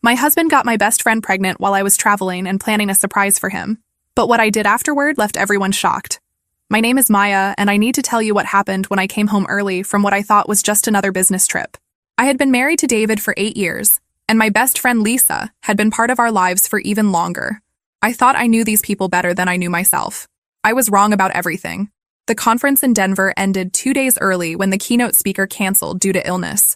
My husband got my best friend pregnant while I was traveling and planning a surprise for him. But what I did afterward left everyone shocked. My name is Maya, and I need to tell you what happened when I came home early from what I thought was just another business trip. I had been married to David for 8 years, and my best friend Lisa had been part of our lives for even longer. I thought I knew these people better than I knew myself. I was wrong about everything. The conference in Denver ended 2 days early when the keynote speaker canceled due to illness.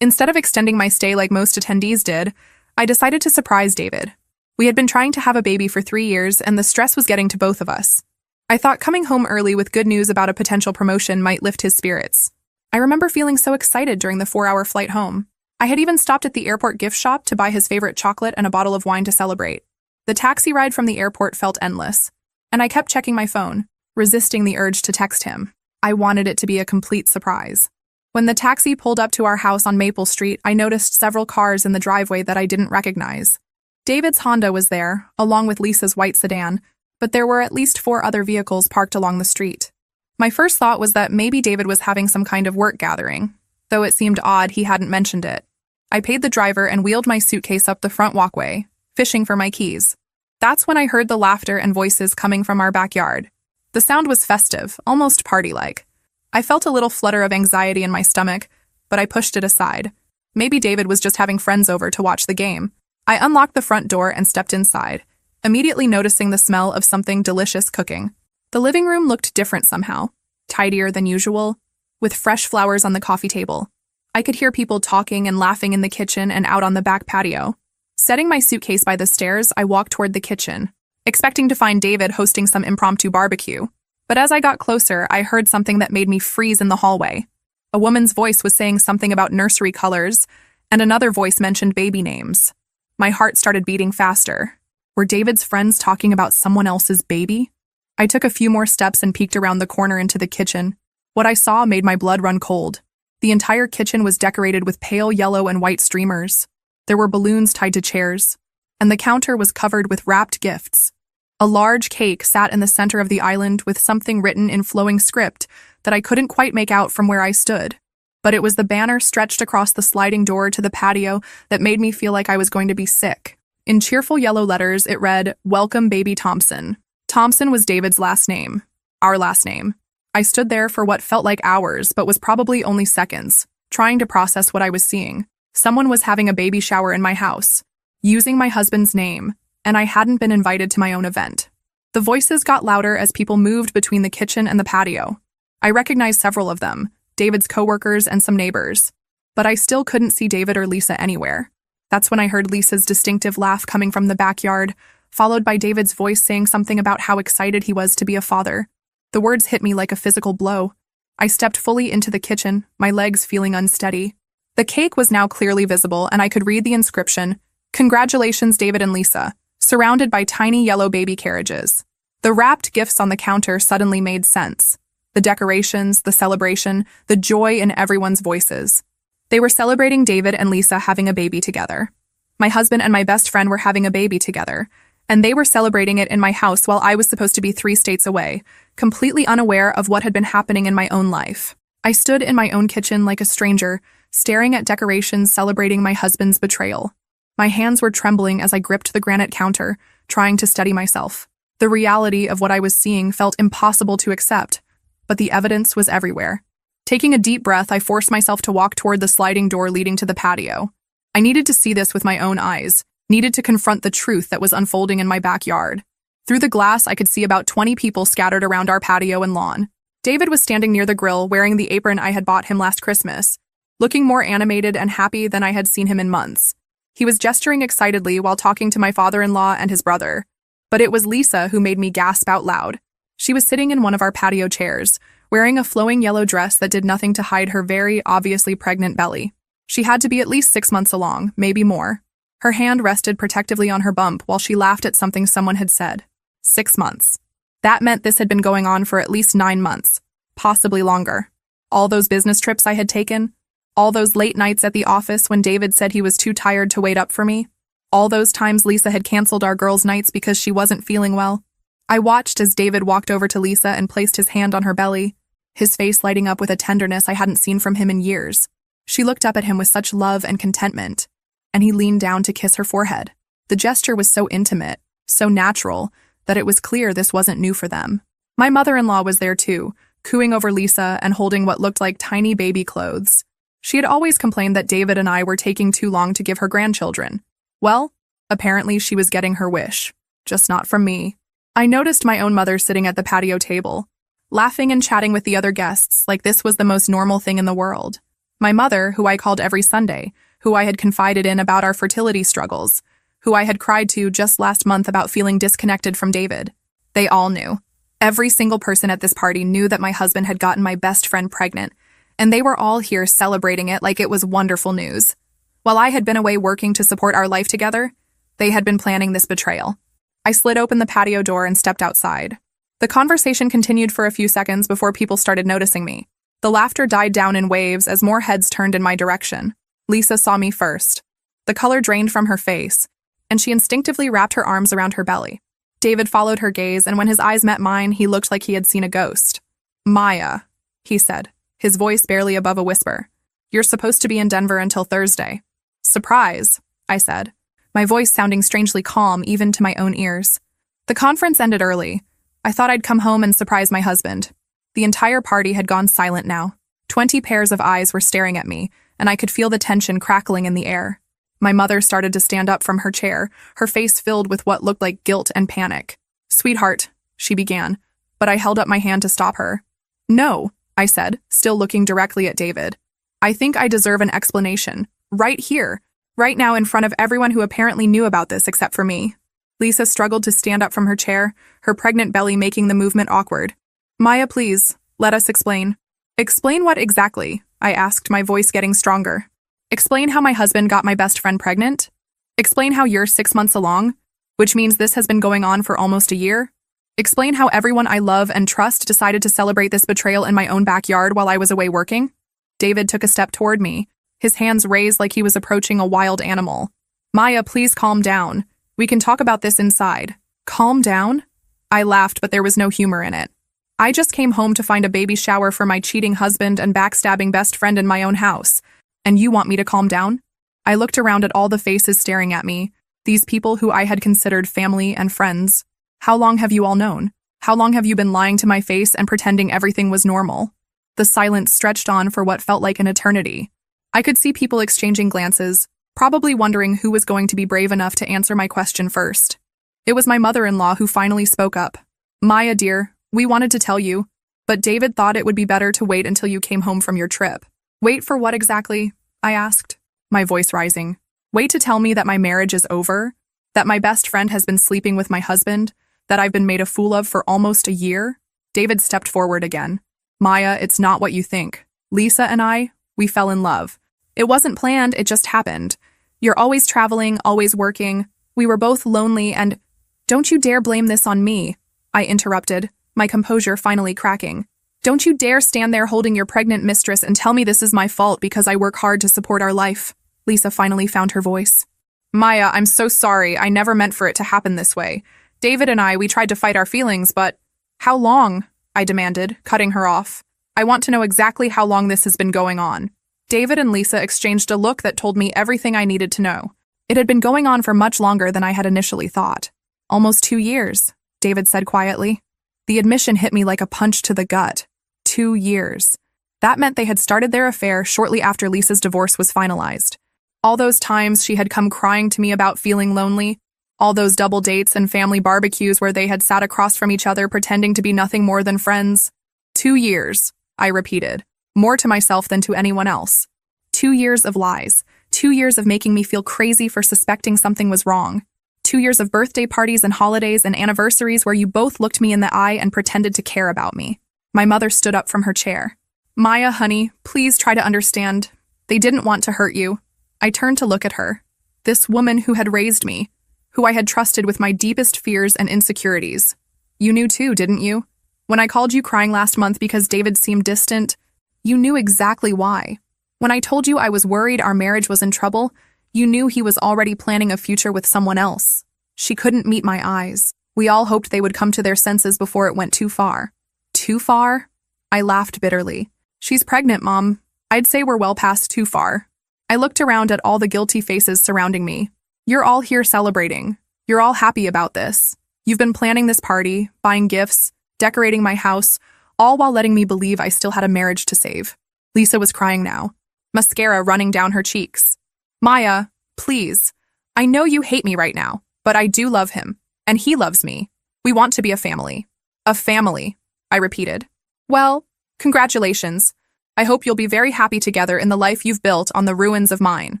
Instead of extending my stay like most attendees did, I decided to surprise David. We had been trying to have a baby for 3 years, and the stress was getting to both of us. I thought coming home early with good news about a potential promotion might lift his spirits. I remember feeling so excited during the 4-hour flight home. I had even stopped at the airport gift shop to buy his favorite chocolate and a bottle of wine to celebrate. The taxi ride from the airport felt endless, and I kept checking my phone, resisting the urge to text him. I wanted it to be a complete surprise. When the taxi pulled up to our house on Maple Street, I noticed several cars in the driveway that I didn't recognize. David's Honda was there, along with Lisa's white sedan, but there were at least 4 other vehicles parked along the street. My first thought was that maybe David was having some kind of work gathering, though it seemed odd he hadn't mentioned it. I paid the driver and wheeled my suitcase up the front walkway, fishing for my keys. That's when I heard the laughter and voices coming from our backyard. The sound was festive, almost party-like. I felt a little flutter of anxiety in my stomach, but I pushed it aside. Maybe David was just having friends over to watch the game. I unlocked the front door and stepped inside, immediately noticing the smell of something delicious cooking. The living room looked different somehow, tidier than usual, with fresh flowers on the coffee table. I could hear people talking and laughing in the kitchen and out on the back patio. Setting my suitcase by the stairs, I walked toward the kitchen, expecting to find David hosting some impromptu barbecue. But as I got closer, I heard something that made me freeze in the hallway. A woman's voice was saying something about nursery colors, and another voice mentioned baby names. My heart started beating faster. Were David's friends talking about someone else's baby? I took a few more steps and peeked around the corner into the kitchen. What I saw made my blood run cold. The entire kitchen was decorated with pale yellow and white streamers. There were balloons tied to chairs, and the counter was covered with wrapped gifts. A large cake sat in the center of the island with something written in flowing script that I couldn't quite make out from where I stood. But it was the banner stretched across the sliding door to the patio that made me feel like I was going to be sick. In cheerful yellow letters, it read, "Welcome, baby Thompson." Thompson was David's last name. Our last name. I stood there for what felt like hours, but was probably only seconds, trying to process what I was seeing. Someone was having a baby shower in my house, using my husband's name, and I hadn't been invited to my own event. The voices got louder as people moved between the kitchen and the patio. I recognized several of them, David's coworkers and some neighbors, but I still couldn't see David or Lisa anywhere. That's when I heard Lisa's distinctive laugh coming from the backyard, followed by David's voice saying something about how excited he was to be a father. The words hit me like a physical blow. I stepped fully into the kitchen, my legs feeling unsteady. The cake was now clearly visible, and I could read the inscription, "Congratulations, David and Lisa," surrounded by tiny yellow baby carriages. The wrapped gifts on the counter suddenly made sense. The decorations, the celebration, the joy in everyone's voices. They were celebrating David and Lisa having a baby together. My husband and my best friend were having a baby together, and they were celebrating it in my house while I was supposed to be 3 states away, completely unaware of what had been happening in my own life. I stood in my own kitchen like a stranger, staring at decorations celebrating my husband's betrayal. My hands were trembling as I gripped the granite counter, trying to steady myself. The reality of what I was seeing felt impossible to accept, but the evidence was everywhere. Taking a deep breath, I forced myself to walk toward the sliding door leading to the patio. I needed to see this with my own eyes, needed to confront the truth that was unfolding in my backyard. Through the glass, I could see about 20 people scattered around our patio and lawn. David was standing near the grill, wearing the apron I had bought him last Christmas, looking more animated and happy than I had seen him in months. He was gesturing excitedly while talking to my father-in-law and his brother. But it was Lisa who made me gasp out loud. She was sitting in one of our patio chairs, wearing a flowing yellow dress that did nothing to hide her very obviously pregnant belly. She had to be at least 6 months along, maybe more. Her hand rested protectively on her bump while she laughed at something someone had said. 6 months. That meant this had been going on for at least 9 months, possibly longer. All those business trips I had taken, all those late nights at the office when David said he was too tired to wait up for me, all those times Lisa had canceled our girls' nights because she wasn't feeling well. I watched as David walked over to Lisa and placed his hand on her belly, his face lighting up with a tenderness I hadn't seen from him in years. She looked up at him with such love and contentment. and he leaned down to kiss her forehead. The gesture was so intimate, so natural, that it was clear this wasn't new for them. My mother-in-law was there too, cooing over Lisa and holding what looked like tiny baby clothes. She had always complained that David and I were taking too long to give her grandchildren. Well, apparently she was getting her wish, just not from me. I noticed my own mother sitting at the patio table, laughing and chatting with the other guests like this was the most normal thing in the world. My mother, who I called every Sunday, who I had confided in about our fertility struggles, who I had cried to just last month about feeling disconnected from David. They all knew. Every single person at this party knew that my husband had gotten my best friend pregnant, and they were all here celebrating it like it was wonderful news. While I had been away working to support our life together, they had been planning this betrayal. I slid open the patio door and stepped outside. The conversation continued for a few seconds before people started noticing me. The laughter died down in waves as more heads turned in my direction. Lisa saw me first. The color drained from her face, and she instinctively wrapped her arms around her belly. David followed her gaze, and when his eyes met mine, he looked like he had seen a ghost. "Maya," he said, his voice barely above a whisper. "You're supposed to be in Denver until Thursday." "Surprise," I said, my voice sounding strangely calm even to my own ears. The conference ended early. I thought I'd come home and surprise my husband. The entire party had gone silent now. 20 pairs of eyes were staring at me, and I could feel the tension crackling in the air. My mother started to stand up from her chair, her face filled with what looked like guilt and panic. "Sweetheart," she began, but I held up my hand to stop her. "No," I said, still looking directly at David. "I think I deserve an explanation. Right here. Right now in front of everyone who apparently knew about this except for me." Lisa struggled to stand up from her chair, her pregnant belly making the movement awkward. "Maya, please, let us explain." "Explain what exactly?" I asked, my voice getting stronger. "Explain how my husband got my best friend pregnant? Explain how you're 6 months along, which means this has been going on for almost a year? Explain how everyone I love and trust decided to celebrate this betrayal in my own backyard while I was away working?" David took a step toward me, his hands raised like he was approaching a wild animal. "Maya, please calm down. We can talk about this inside." "Calm down?" I laughed, but there was no humor in it. "I just came home to find a baby shower for my cheating husband and backstabbing best friend in my own house. And you want me to calm down?" I looked around at all the faces staring at me, these people who I had considered family and friends. "How long have you all known? How long have you been lying to my face and pretending everything was normal?" The silence stretched on for what felt like an eternity. I could see people exchanging glances, probably wondering who was going to be brave enough to answer my question first. It was my mother-in-law who finally spoke up. "Maya, dear, we wanted to tell you, but David thought it would be better to wait until you came home from your trip." "Wait for what exactly?" I asked, my voice rising. "Wait to tell me that my marriage is over? That my best friend has been sleeping with my husband? That I've been made a fool of for almost a year?" David stepped forward again. "Maya, it's not what you think. Lisa and I, we fell in love. It wasn't planned, it just happened. You're always traveling, always working. We were both lonely and—" "Don't you dare blame this on me," I interrupted, my composure finally cracking. "Don't you dare stand there holding your pregnant mistress and tell me this is my fault because I work hard to support our life." Lisa finally found her voice. "Maya, I'm so sorry. I never meant for it to happen this way. David and I, we tried to fight our feelings, but—" "How long?" I demanded, cutting her off. "I want to know exactly how long this has been going on." David and Lisa exchanged a look that told me everything I needed to know. It had been going on for much longer than I had initially thought. "Almost 2 years, David said quietly. The admission hit me like a punch to the gut. 2 years. That meant they had started their affair shortly after Lisa's divorce was finalized. All those times she had come crying to me about feeling lonely, all those double dates and family barbecues where they had sat across from each other pretending to be nothing more than friends. 2 years, I repeated, more to myself than to anyone else. 2 years of lies. 2 years of making me feel crazy for suspecting something was wrong. 2 years of birthday parties and holidays and anniversaries where you both looked me in the eye and pretended to care about me." My mother stood up from her chair. "Maya, honey, please try to understand. They didn't want to hurt you." I turned to look at her. This woman who had raised me, who I had trusted with my deepest fears and insecurities. "You knew too, didn't you? When I called you crying last month because David seemed distant, you knew exactly why. When I told you I was worried our marriage was in trouble, you knew he was already planning a future with someone else." She couldn't meet my eyes. We all hoped they would come to their senses before it went too far. "Too far?" I laughed bitterly. "She's pregnant, Mom. I'd say we're well past too far." I looked around at all the guilty faces surrounding me. You're all here celebrating. You're all happy about this. You've been planning this party, buying gifts, decorating my house, all while letting me believe I still had a marriage to save. Lisa was crying now, mascara running down her cheeks. Maya, please. I know you hate me right now, but I do love him, and he loves me. We want to be a family. A family, I repeated. Well, congratulations. I hope you'll be very happy together in the life you've built on the ruins of mine.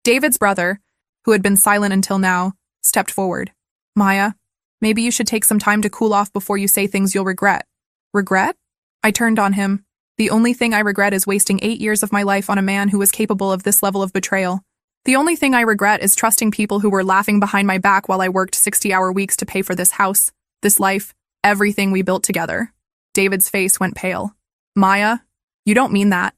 David's brother, who had been silent until now, stepped forward. Maya, maybe you should take some time to cool off before you say things you'll regret. Regret? I turned on him. The only thing I regret is wasting 8 years of my life on a man who was capable of this level of betrayal. The only thing I regret is trusting people who were laughing behind my back while I worked 60-hour weeks to pay for this house, this life, everything we built together. David's face went pale. Maya, you don't mean that.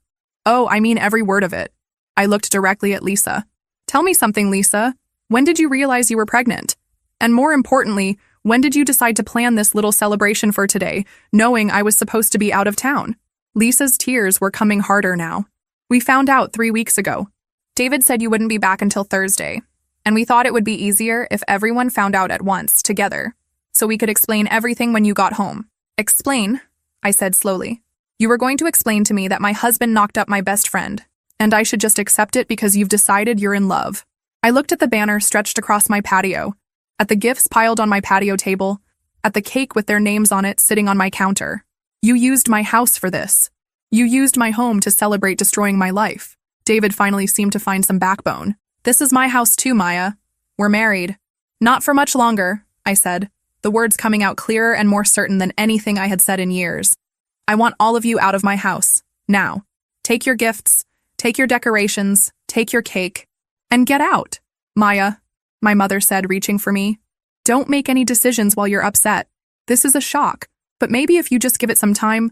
Oh, I mean every word of it. I looked directly at Lisa. Tell me something, Lisa. When did you realize you were pregnant? And more importantly, when did you decide to plan this little celebration for today, knowing I was supposed to be out of town? Lisa's tears were coming harder now. We found out 3 weeks ago. David said you wouldn't be back until Thursday, and we thought it would be easier if everyone found out at once, together, so we could explain everything when you got home. Explain, I said slowly. You were going to explain to me that my husband knocked up my best friend, and I should just accept it because you've decided you're in love. I looked at the banner stretched across my patio, at the gifts piled on my patio table, at the cake with their names on it sitting on my counter. You used my house for this. You used my home to celebrate destroying my life. David finally seemed to find some backbone. This is my house too, Maya. We're married. Not for much longer, I said, the words coming out clearer and more certain than anything I had said in years. I want all of you out of my house, now. Take your gifts, take your decorations, take your cake, and get out. Maya, my mother said, reaching for me. Don't make any decisions while you're upset. This is a shock, but maybe if you just give it some time.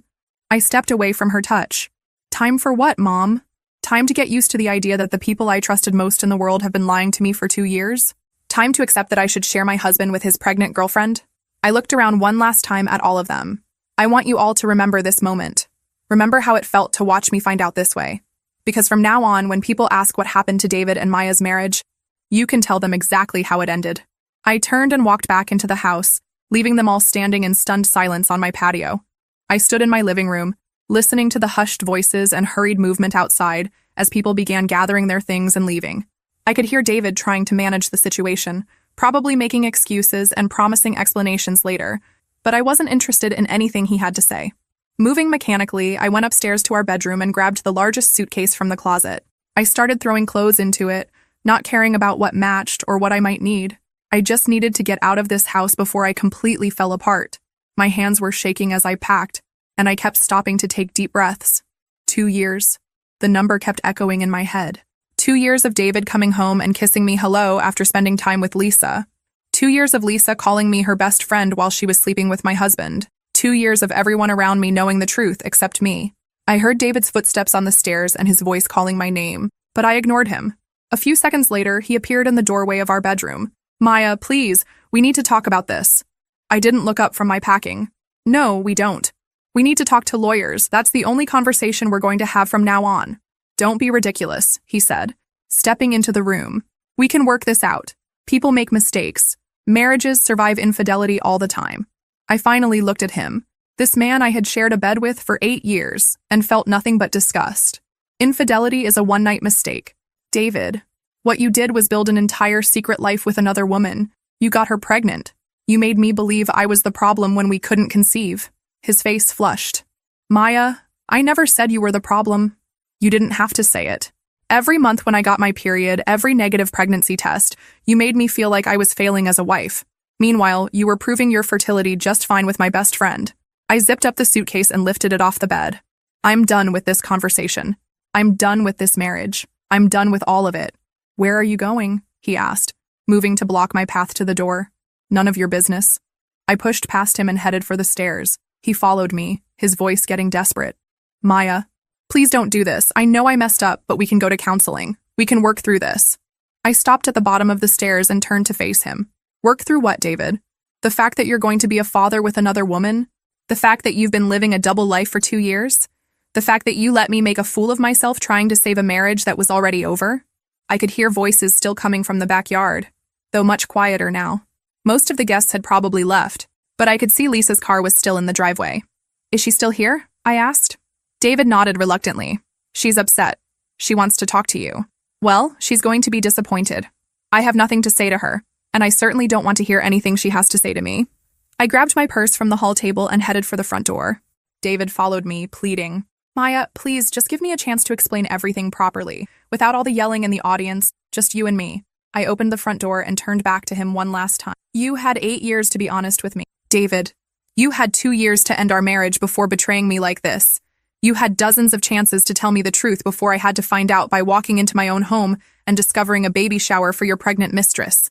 I stepped away from her touch. Time for what, Mom? Time to get used to the idea that the people I trusted most in the world have been lying to me for 2 years? Time to accept that I should share my husband with his pregnant girlfriend? I looked around one last time at all of them. I want you all to remember this moment. Remember how it felt to watch me find out this way. Because from now on, when people ask what happened to David and Maya's marriage, you can tell them exactly how it ended. I turned and walked back into the house, leaving them all standing in stunned silence on my patio. I stood in my living room, listening to the hushed voices and hurried movement outside as people began gathering their things and leaving. I could hear David trying to manage the situation, probably making excuses and promising explanations later, but I wasn't interested in anything he had to say. Moving mechanically, I went upstairs to our bedroom and grabbed the largest suitcase from the closet. I started throwing clothes into it, not caring about what matched or what I might need. I just needed to get out of this house before I completely fell apart. My hands were shaking as I packed, and I kept stopping to take deep breaths. 2 years. The number kept echoing in my head. 2 years of David coming home and kissing me hello after spending time with Lisa. 2 years of Lisa calling me her best friend while she was sleeping with my husband. 2 years of everyone around me knowing the truth except me. I heard David's footsteps on the stairs and his voice calling my name, but I ignored him. A few seconds later, he appeared in the doorway of our bedroom. Maya, please, we need to talk about this. I didn't look up from my packing. No, we don't. We need to talk to lawyers. That's the only conversation we're going to have from now on. Don't be ridiculous, he said, stepping into the room. We can work this out. People make mistakes. Marriages survive infidelity all the time. I finally looked at him. This man I had shared a bed with for 8 years and felt nothing but disgust. Infidelity is a one-night mistake. David, what you did was build an entire secret life with another woman. You got her pregnant. You made me believe I was the problem when we couldn't conceive. His face flushed. Maya, I never said you were the problem. You didn't have to say it. Every month when I got my period, every negative pregnancy test, you made me feel like I was failing as a wife. Meanwhile, you were proving your fertility just fine with my best friend. I zipped up the suitcase and lifted it off the bed. I'm done with this conversation. I'm done with this marriage. I'm done with all of it. Where are you going? He asked, moving to block my path to the door. None of your business. I pushed past him and headed for the stairs. He followed me, his voice getting desperate. Maya, please don't do this. I know I messed up, but we can go to counseling. We can work through this. I stopped at the bottom of the stairs and turned to face him. Work through what, David? The fact that you're going to be a father with another woman? The fact that you've been living a double life for 2 years? The fact that you let me make a fool of myself trying to save a marriage that was already over? I could hear voices still coming from the backyard, though much quieter now. Most of the guests had probably left, but I could see Lisa's car was still in the driveway. Is she still here? I asked. David nodded reluctantly. She's upset. She wants to talk to you. Well, she's going to be disappointed. I have nothing to say to her, and I certainly don't want to hear anything she has to say to me. I grabbed my purse from the hall table and headed for the front door. David followed me, pleading, Maya, please just give me a chance to explain everything properly, without all the yelling in the audience, just you and me. I opened the front door and turned back to him one last time. You had 8 years to be honest with me. David, you had 2 years to end our marriage before betraying me like this. You had dozens of chances to tell me the truth before I had to find out by walking into my own home and discovering a baby shower for your pregnant mistress.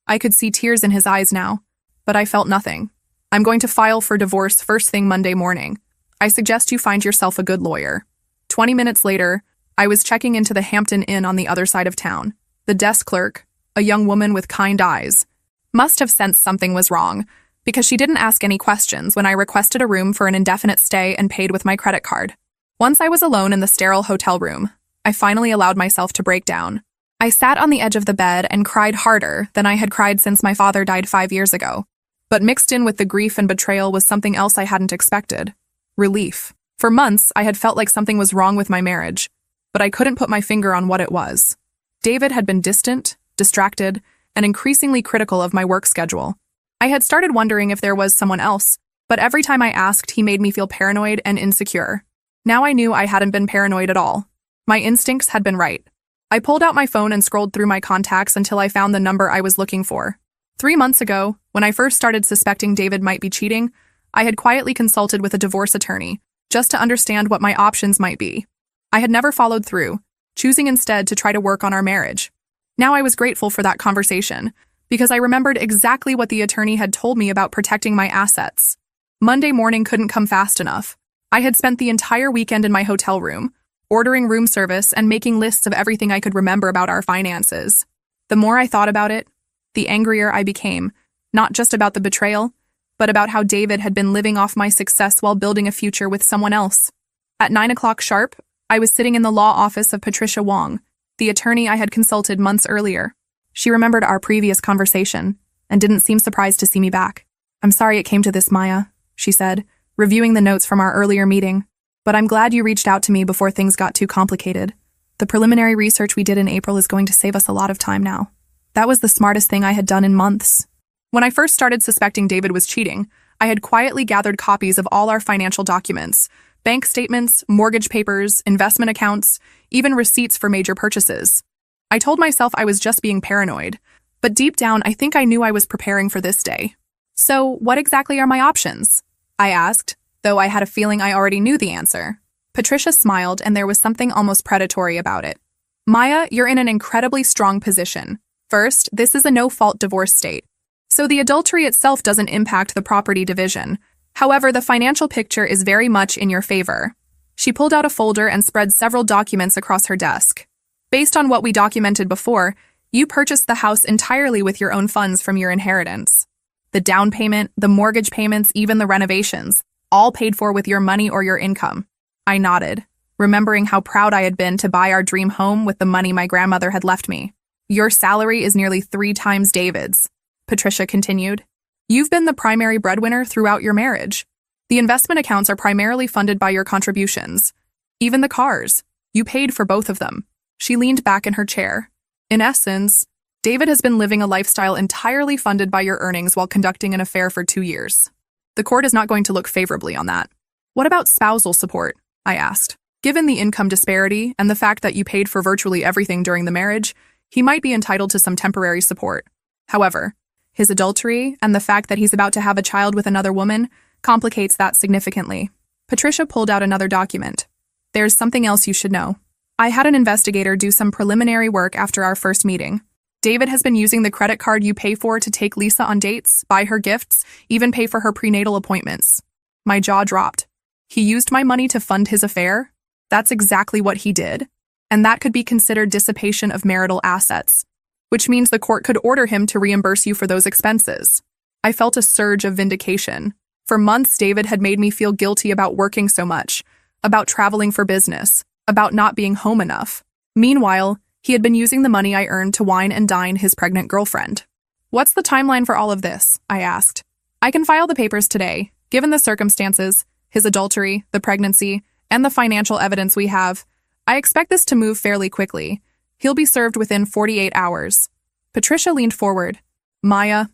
I could see tears in his eyes now, but I felt nothing. I'm going to file for divorce first thing Monday morning. I suggest you find yourself a good lawyer. 20 minutes later, I was checking into the Hampton Inn on the other side of town. The desk clerk, a young woman with kind eyes, must have sensed something was wrong, because she didn't ask any questions when I requested a room for an indefinite stay and paid with my credit card. Once I was alone in the sterile hotel room, I finally allowed myself to break down. I sat on the edge of the bed and cried harder than I had cried since my father died 5 years ago. But mixed in with the grief and betrayal was something else I hadn't expected. Relief. For months, I had felt like something was wrong with my marriage, but I couldn't put my finger on what it was. David had been distant, distracted, and increasingly critical of my work schedule. I had started wondering if there was someone else, but every time I asked, he made me feel paranoid and insecure. Now I knew I hadn't been paranoid at all. My instincts had been right. I pulled out my phone and scrolled through my contacts until I found the number I was looking for. 3 months ago, when I first started suspecting David might be cheating, I had quietly consulted with a divorce attorney, just to understand what my options might be. I had never followed through, choosing instead to try to work on our marriage. Now I was grateful for that conversation, because I remembered exactly what the attorney had told me about protecting my assets. Monday morning couldn't come fast enough. I had spent the entire weekend in my hotel room, ordering room service and making lists of everything I could remember about our finances. The more I thought about it, the angrier I became, not just about the betrayal, but about how David had been living off my success while building a future with someone else. At 9 o'clock sharp, I was sitting in the law office of Patricia Wong, the attorney I had consulted months earlier. She remembered our previous conversation and didn't seem surprised to see me back. I'm sorry it came to this, Maya, she said, reviewing the notes from our earlier meeting. But I'm glad you reached out to me before things got too complicated. The preliminary research we did in April is going to save us a lot of time now. That was the smartest thing I had done in months. When I first started suspecting David was cheating, I had quietly gathered copies of all our financial documents, bank statements, mortgage papers, investment accounts, even receipts for major purchases. I told myself I was just being paranoid, but deep down I think I knew I was preparing for this day. So, what exactly are my options? I asked, though I had a feeling I already knew the answer. Patricia smiled, and there was something almost predatory about it. Maya, you're in an incredibly strong position. First, this is a no-fault divorce state, so the adultery itself doesn't impact the property division. However, the financial picture is very much in your favor. She pulled out a folder and spread several documents across her desk. Based on what we documented before, you purchased the house entirely with your own funds from your inheritance. The down payment, the mortgage payments, even the renovations, all paid for with your money or your income. I nodded, remembering how proud I had been to buy our dream home with the money my grandmother had left me. Your salary is nearly 3 times David's, Patricia continued. You've been the primary breadwinner throughout your marriage. The investment accounts are primarily funded by your contributions. Even the cars. You paid for both of them. She leaned back in her chair. In essence, David has been living a lifestyle entirely funded by your earnings while conducting an affair for 2 years. The court is not going to look favorably on that. What about spousal support? I asked. Given the income disparity and the fact that you paid for virtually everything during the marriage, he might be entitled to some temporary support. However, his adultery and the fact that he's about to have a child with another woman complicates that significantly. Patricia pulled out another document. There's something else you should know. I had an investigator do some preliminary work after our first meeting. David has been using the credit card you pay for to take Lisa on dates, buy her gifts, even pay for her prenatal appointments. My jaw dropped. He used my money to fund his affair? That's exactly what he did. And that could be considered dissipation of marital assets, which means the court could order him to reimburse you for those expenses. I felt a surge of vindication. For months, David had made me feel guilty about working so much, about traveling for business, about not being home enough. Meanwhile, He had been using the money I earned to wine and dine his pregnant girlfriend. "What's the timeline for all of this?" I asked. "I can file the papers today. Given the circumstances, his adultery, the pregnancy, and the financial evidence we have, I expect this to move fairly quickly. He'll be served within 48 hours. Patricia leaned forward. "Maya,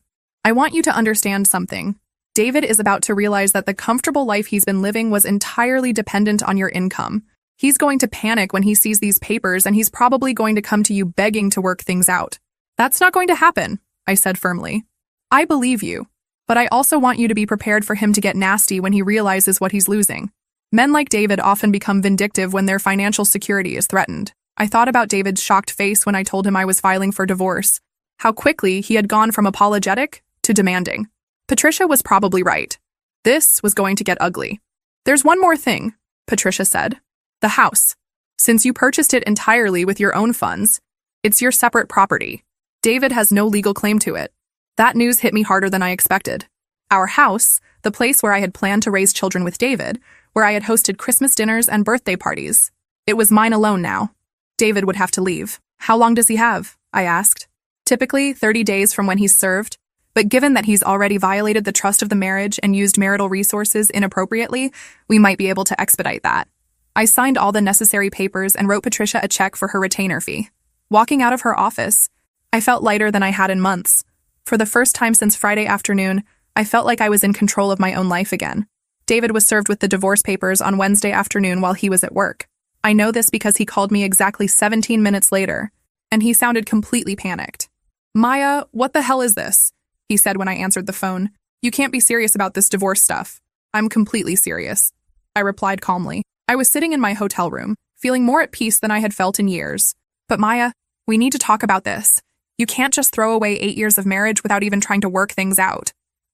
I want you to understand something. David is about to realize that the comfortable life he's been living was entirely dependent on your income. He's going to panic when he sees these papers, and he's probably going to come to you begging to work things out." "That's not going to happen," I said firmly. "I believe you, but I also want you to be prepared for him to get nasty when he realizes what he's losing. Men like David often become vindictive when their financial security is threatened." I thought about David's shocked face when I told him I was filing for divorce, how quickly he had gone from apologetic to demanding. Patricia was probably right. This was going to get ugly. "There's one more thing," Patricia said. "The house. Since you purchased it entirely with your own funds, it's your separate property. David has no legal claim to it." That news hit me harder than I expected. Our house, the place where I had planned to raise children with David, where I had hosted Christmas dinners and birthday parties, it was mine alone now. David would have to leave. "How long does he have?" I asked. "Typically 30 days from when he's served, but given that he's already violated the trust of the marriage and used marital resources inappropriately, we might be able to expedite that." I signed all the necessary papers and wrote Patricia a check for her retainer fee. Walking out of her office, I felt lighter than I had in months. For the first time since Friday afternoon, I felt like I was in control of my own life again. David was served with the divorce papers on Wednesday afternoon while he was at work. I know this because he called me exactly 17 minutes later, and he sounded completely panicked. "Maya, what the hell is this?" he said when I answered the phone. "You can't be serious about this divorce stuff." "I'm completely serious," I replied calmly. I was sitting in my hotel room, feeling more at peace than I had felt in years. "But Maya, we need to talk about this. You can't just throw away 8 years of marriage without even trying to work things out."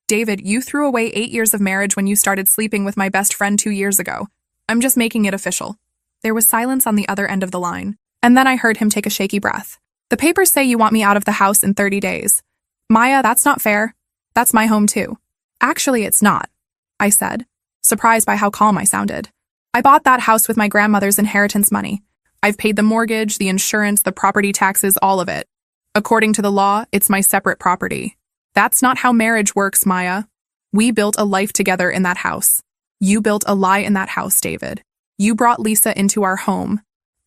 "David, you threw away 8 years of marriage when you started sleeping with my best friend 2 years ago. I'm just making it official." There was silence on the other end of the line, and then I heard him take a shaky breath. "The papers say you want me out of the house in 30 days. Maya, that's not fair. That's my home too." "Actually, it's not," I said, surprised by how calm I sounded. "I bought that house with my grandmother's inheritance money. I've paid the mortgage, the insurance, the property taxes, all of it. According to the law, it's my separate property. That's not how marriage works, Maya. We built a life together in that house. You built a lie in that house, David. You brought Lisa into our home,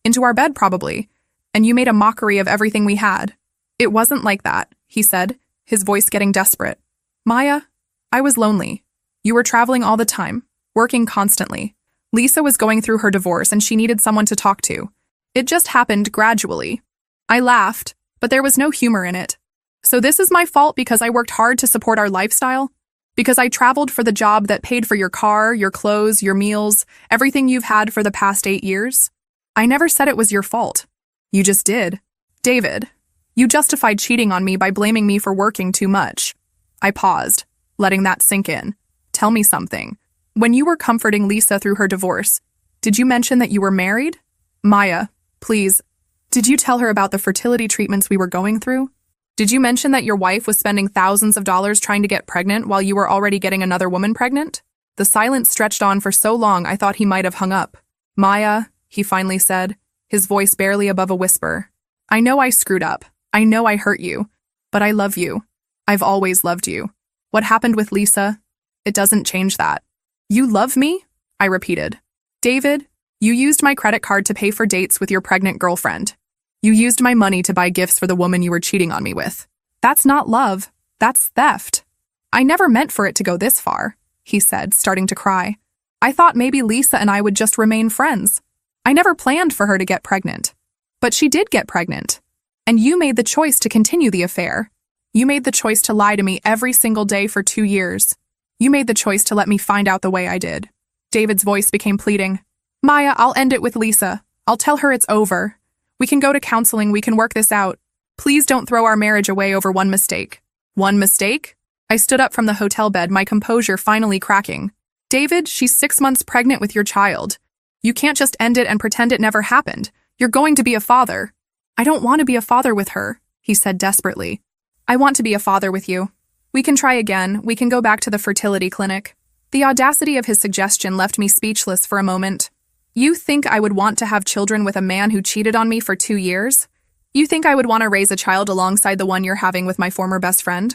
into our bed probably, and you made a mockery of everything we had." "It wasn't like that," he said, his voice getting desperate. "Maya, I was lonely. You were traveling all the time, working constantly. Lisa was going through her divorce and she needed someone to talk to. It just happened gradually." I laughed, but there was no humor in it. "So this is my fault because I worked hard to support our lifestyle? Because I traveled for the job that paid for your car, your clothes, your meals, everything you've had for the past 8 years? I never said it was your fault. You just did. David, you justified cheating on me by blaming me for working too much." I paused, letting that sink in. "Tell me something. When you were comforting Lisa through her divorce, did you mention that you were married? Maya, please, did you tell her about the fertility treatments we were going through? Did you mention that your wife was spending thousands of dollars trying to get pregnant while you were already getting another woman pregnant?" The silence stretched on for so long I thought he might have hung up. "Maya," he finally said, his voice barely above a whisper. "I know I screwed up. I know I hurt you. But I love you. I've always loved you. What happened with Lisa? It doesn't change that." "You love me?" I repeated. "David, you used my credit card to pay for dates with your pregnant girlfriend. You used my money to buy gifts for the woman you were cheating on me with. That's not love. That's theft." "I never meant for it to go this far," he said, starting to cry. "I thought maybe Lisa and I would just remain friends. I never planned for her to get pregnant. But she did get pregnant. And you made the choice to continue the affair. You made the choice to lie to me every single day for 2 years. You made the choice to let me find out the way I did." David's voice became pleading. "Maya, I'll end it with Lisa. I'll tell her it's over. We can go to counseling, we can work this out. Please don't throw our marriage away over one mistake." "One mistake?" I stood up from the hotel bed, my composure finally cracking. "David, she's 6 months pregnant with your child. You can't just end it and pretend it never happened. You're going to be a father." "I don't want to be a father with her," he said desperately. "I want to be a father with you. We can try again, we can go back to the fertility clinic." The audacity of his suggestion left me speechless for a moment. "You think I would want to have children with a man who cheated on me for 2 years? You think I would want to raise a child alongside the one you're having with my former best friend?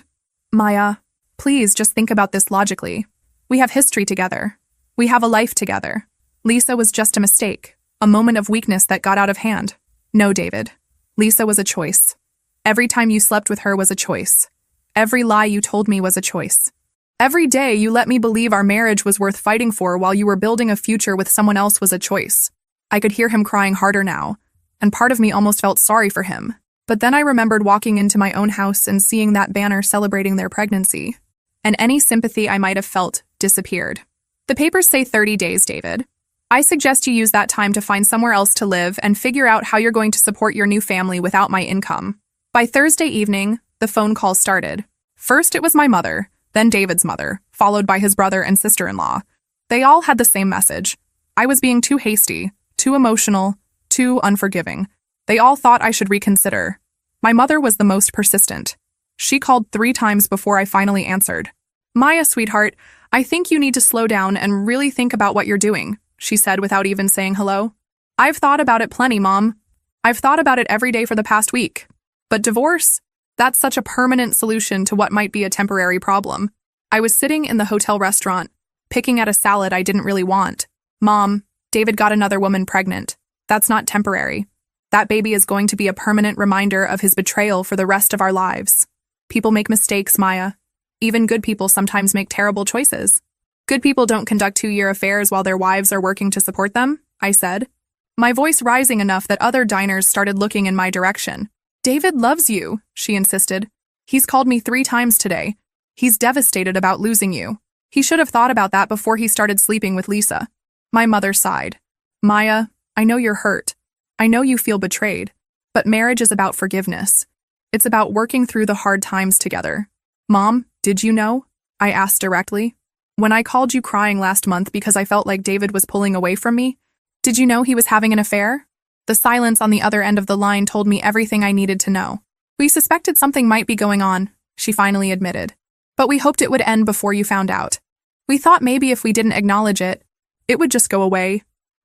Maya, please just think about this logically. We have history together. We have a life together. Lisa was just a mistake, a moment of weakness that got out of hand. No, David. Lisa was a choice. Every time you slept with her was a choice. Every lie you told me was a choice. Every day you let me believe our marriage was worth fighting for while you were building a future with someone else was a choice. I could hear him crying harder now, and part of me almost felt sorry for him. But then I remembered walking into my own house and seeing that banner celebrating their pregnancy. And any sympathy I might have felt disappeared. The papers say 30 days, David. I suggest you use that time to find somewhere else to live and figure out how you're going to support your new family without my income. By Thursday evening, the phone call started. First it was my mother, then David's mother, followed by his brother and sister-in-law. They all had the same message. I was being too hasty, too emotional, too unforgiving. They all thought I should reconsider. My mother was the most persistent. She called 3 times before I finally answered. Maya, sweetheart, I think you need to slow down and really think about what you're doing, she said without even saying hello. I've thought about it plenty, Mom. I've thought about it every day for the past week. But divorce? That's such a permanent solution to what might be a temporary problem. I was sitting in the hotel restaurant, picking at a salad I didn't really want. Mom, David got another woman pregnant. That's not temporary. That baby is going to be a permanent reminder of his betrayal for the rest of our lives. People make mistakes, Maya. Even good people sometimes make terrible choices. Good people don't conduct 2-year affairs while their wives are working to support them, I said. My voice rising enough that other diners started looking in my direction. David loves you, she insisted. He's called me 3 times today. He's devastated about losing you. He should have thought about that before he started sleeping with Lisa. My mother sighed. Maya, I know you're hurt. I know you feel betrayed. But marriage is about forgiveness. It's about working through the hard times together. Mom, did you know? I asked directly. When I called you crying last month because I felt like David was pulling away from me, did you know he was having an affair? The silence on the other end of the line told me everything I needed to know. We suspected something might be going on, she finally admitted. But we hoped it would end before you found out. We thought maybe if we didn't acknowledge it, it would just go away.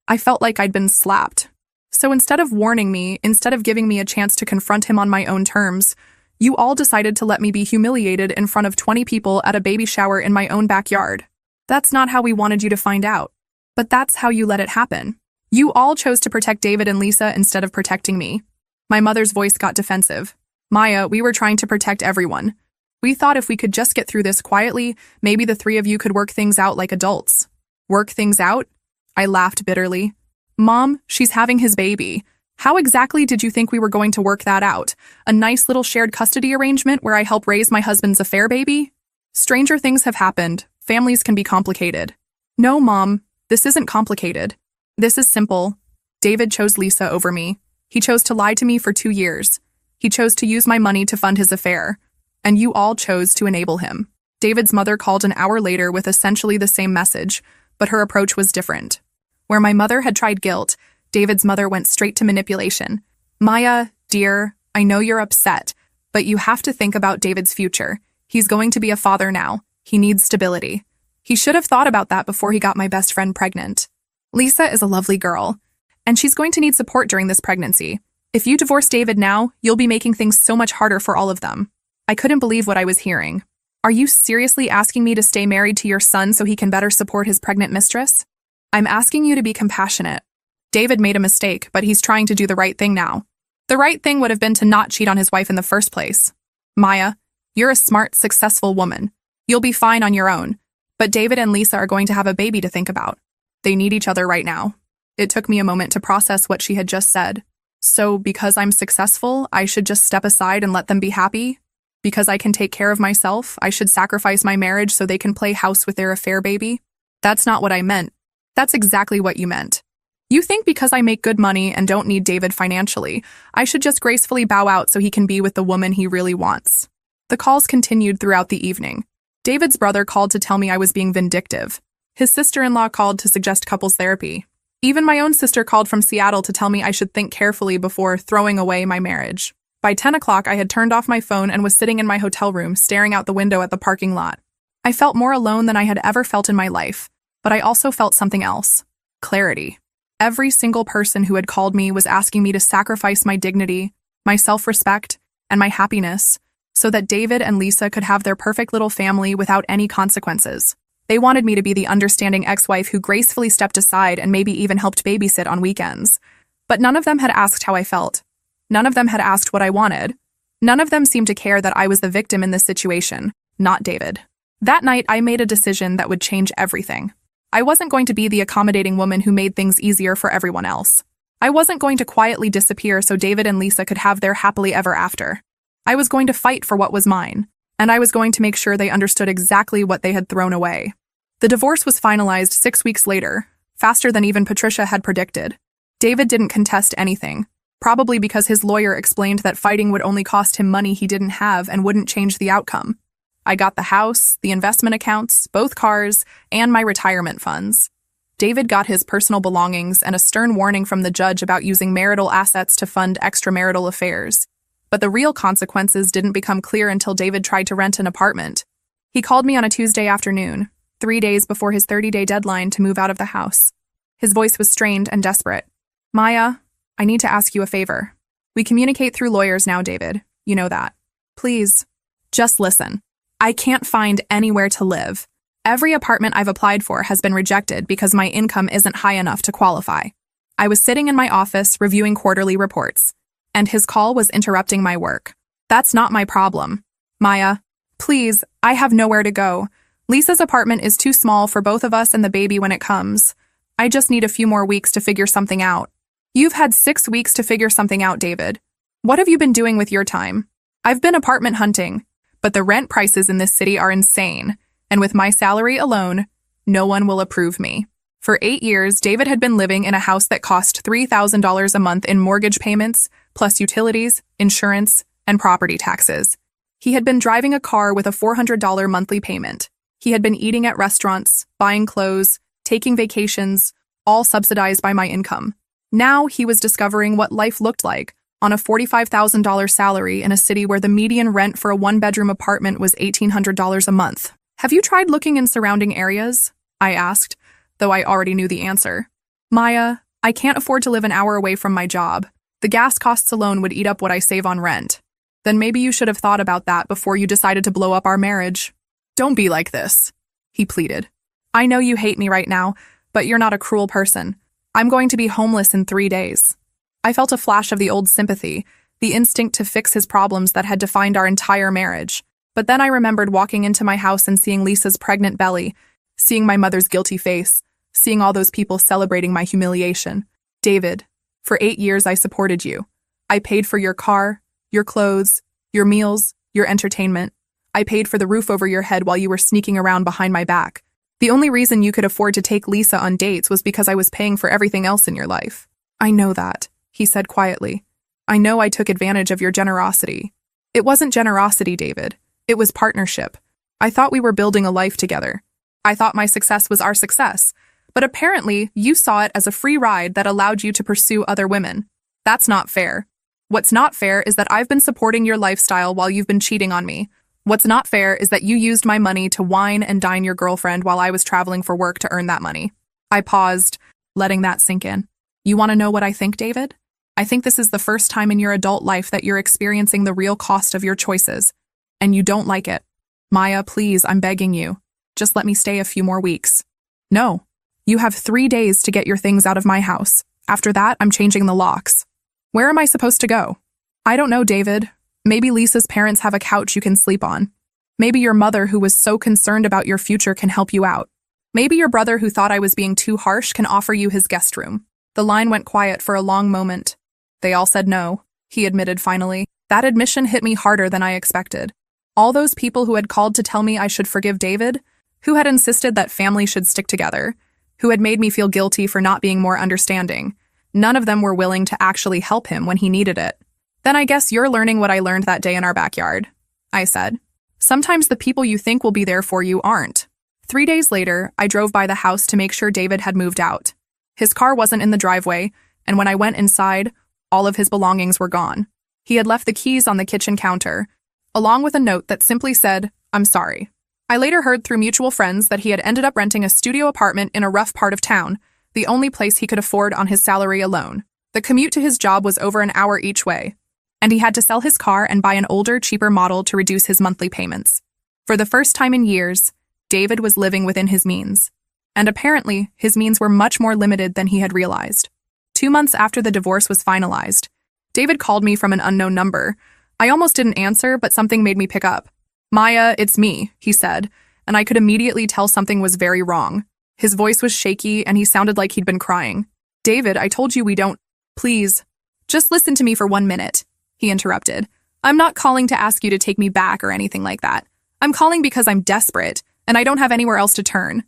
I felt like I'd been slapped. So instead of warning me, instead of giving me a chance to confront him on my own terms, you all decided to let me be humiliated in front of 20 people at a baby shower in my own backyard. That's not how we wanted you to find out. But that's how you let it happen. You all chose to protect David and Lisa instead of protecting me. My mother's voice got defensive. Maya, we were trying to protect everyone. We thought if we could just get through this quietly, maybe the 3 of you could work things out like adults. Work things out? I laughed bitterly. Mom, she's having his baby. How exactly did you think we were going to work that out? A nice little shared custody arrangement where I help raise my husband's affair baby? Stranger things have happened. Families can be complicated. No, Mom, this isn't complicated. This is simple. David chose Lisa over me. He chose to lie to me for 2 years. He chose to use my money to fund his affair. And you all chose to enable him. David's mother called an hour later with essentially the same message, but her approach was different. Where my mother had tried guilt, David's mother went straight to manipulation. Maya, dear, I know you're upset, but you have to think about David's future. He's going to be a father now. He needs stability. He should have thought about that before he got my best friend pregnant. Lisa is a lovely girl, and she's going to need support during this pregnancy. If you divorce David now, you'll be making things so much harder for all of them. I couldn't believe what I was hearing. Are you seriously asking me to stay married to your son so he can better support his pregnant mistress? I'm asking you to be compassionate. David made a mistake, but he's trying to do the right thing now. The right thing would have been to not cheat on his wife in the first place. Maya, you're a smart, successful woman. You'll be fine on your own. But David and Lisa are going to have a baby to think about. They need each other right now. It took me a moment to process what she had just said. So because I'm successful, I should just step aside and let them be happy? Because I can take care of myself, I should sacrifice my marriage so they can play house with their affair baby? That's not what I meant. That's exactly what you meant. You think because I make good money and don't need David financially, I should just gracefully bow out so he can be with the woman he really wants. The calls continued throughout the evening. David's brother called to tell me I was being vindictive. His sister-in-law called to suggest couples therapy. Even my own sister called from Seattle to tell me I should think carefully before throwing away my marriage. By 10 o'clock, I had turned off my phone and was sitting in my hotel room, staring out the window at the parking lot. I felt more alone than I had ever felt in my life, but I also felt something else. Clarity. Every single person who had called me was asking me to sacrifice my dignity, my self-respect, and my happiness, so that David and Lisa could have their perfect little family without any consequences. They wanted me to be the understanding ex-wife who gracefully stepped aside and maybe even helped babysit on weekends. But none of them had asked how I felt. None of them had asked what I wanted. None of them seemed to care that I was the victim in this situation, not David. That night, I made a decision that would change everything. I wasn't going to be the accommodating woman who made things easier for everyone else. I wasn't going to quietly disappear so David and Lisa could have their happily ever after. I was going to fight for what was mine, and I was going to make sure they understood exactly what they had thrown away. The divorce was finalized 6 weeks later, faster than even Patricia had predicted. David didn't contest anything, probably because his lawyer explained that fighting would only cost him money he didn't have and wouldn't change the outcome. I got the house, the investment accounts, both cars, and my retirement funds. David got his personal belongings and a stern warning from the judge about using marital assets to fund extramarital affairs. But the real consequences didn't become clear until David tried to rent an apartment. He called me on a Tuesday afternoon, 3 days before his 30-day deadline to move out of the house. His voice was strained and desperate. "Maya, I need to ask you a favor. We communicate through lawyers now, David. You know that. Please, just listen. I can't find anywhere to live. Every apartment I've applied for has been rejected because my income isn't high enough to qualify." I was sitting in my office reviewing quarterly reports, and his call was interrupting my work. "That's not my problem. Maya, please, I have nowhere to go. Lisa's apartment is too small for both of us and the baby when it comes. I just need a few more weeks to figure something out." "You've had 6 weeks to figure something out, David. What have you been doing with your time?" "I've been apartment hunting, but the rent prices in this city are insane, and with my salary alone, no one will approve me." For 8 years, David had been living in a house that cost $3,000 a month in mortgage payments, plus utilities, insurance, and property taxes. He had been driving a car with a $400 monthly payment. He had been eating at restaurants, buying clothes, taking vacations, all subsidized by my income. Now he was discovering what life looked like on a $45,000 salary in a city where the median rent for a one-bedroom apartment was $1,800 a month. "Have you tried looking in surrounding areas?" I asked, though I already knew the answer. "Maya, I can't afford to live an hour away from my job. The gas costs alone would eat up what I save on rent." "Then maybe you should have thought about that before you decided to blow up our marriage." "Don't be like this," he pleaded. "I know you hate me right now, but you're not a cruel person. I'm going to be homeless in 3 days." I felt a flash of the old sympathy, the instinct to fix his problems that had defined our entire marriage. But then I remembered walking into my house and seeing Lisa's pregnant belly, seeing my mother's guilty face, seeing all those people celebrating my humiliation. "David, for 8 years I supported you. I paid for your car, your clothes, your meals, your entertainment. I paid for the roof over your head while you were sneaking around behind my back. The only reason you could afford to take Lisa on dates was because I was paying for everything else in your life." "I know that," he said quietly. "I know I took advantage of your generosity." "It wasn't generosity, David. It was partnership. I thought we were building a life together. I thought my success was our success. But apparently, you saw it as a free ride that allowed you to pursue other women. That's not fair. What's not fair is that I've been supporting your lifestyle while you've been cheating on me. What's not fair is that you used my money to wine and dine your girlfriend while I was traveling for work to earn that money." I paused, letting that sink in. "You want to know what I think, David? I think this is the first time in your adult life that you're experiencing the real cost of your choices. And you don't like it. Maya, please, I'm begging you. Just let me stay a few more weeks." "No. You have 3 days to get your things out of my house. After that, I'm changing the locks." "Where am I supposed to go?" "I don't know, David. Maybe Lisa's parents have a couch you can sleep on. Maybe your mother, who was so concerned about your future, can help you out. Maybe your brother, who thought I was being too harsh, can offer you his guest room." The line went quiet for a long moment. "They all said no," he admitted finally. That admission hit me harder than I expected. All those people who had called to tell me I should forgive David, who had insisted that family should stick together, who had made me feel guilty for not being more understanding, none of them were willing to actually help him when he needed it. "Then I guess you're learning what I learned that day in our backyard," I said. "Sometimes the people you think will be there for you aren't." 3 days later, I drove by the house to make sure David had moved out. His car wasn't in the driveway, and when I went inside, all of his belongings were gone. He had left the keys on the kitchen counter, along with a note that simply said, "I'm sorry." I later heard through mutual friends that he had ended up renting a studio apartment in a rough part of town, the only place he could afford on his salary alone. The commute to his job was over an hour each way. and he had to sell his car and buy an older, cheaper model to reduce his monthly payments. For the first time in years, David was living within his means. And apparently, his means were much more limited than he had realized. 2 months after the divorce was finalized, David called me from an unknown number. I almost didn't answer, but something made me pick up. "Maya, it's me," he said, and I could immediately tell something was very wrong. His voice was shaky, and he sounded like he'd been crying. "David, I told you we don't—" "Please, just listen to me for 1 minute," he interrupted. "I'm not calling to ask you to take me back or anything like that. I'm calling because I'm desperate, and I don't have anywhere else to turn."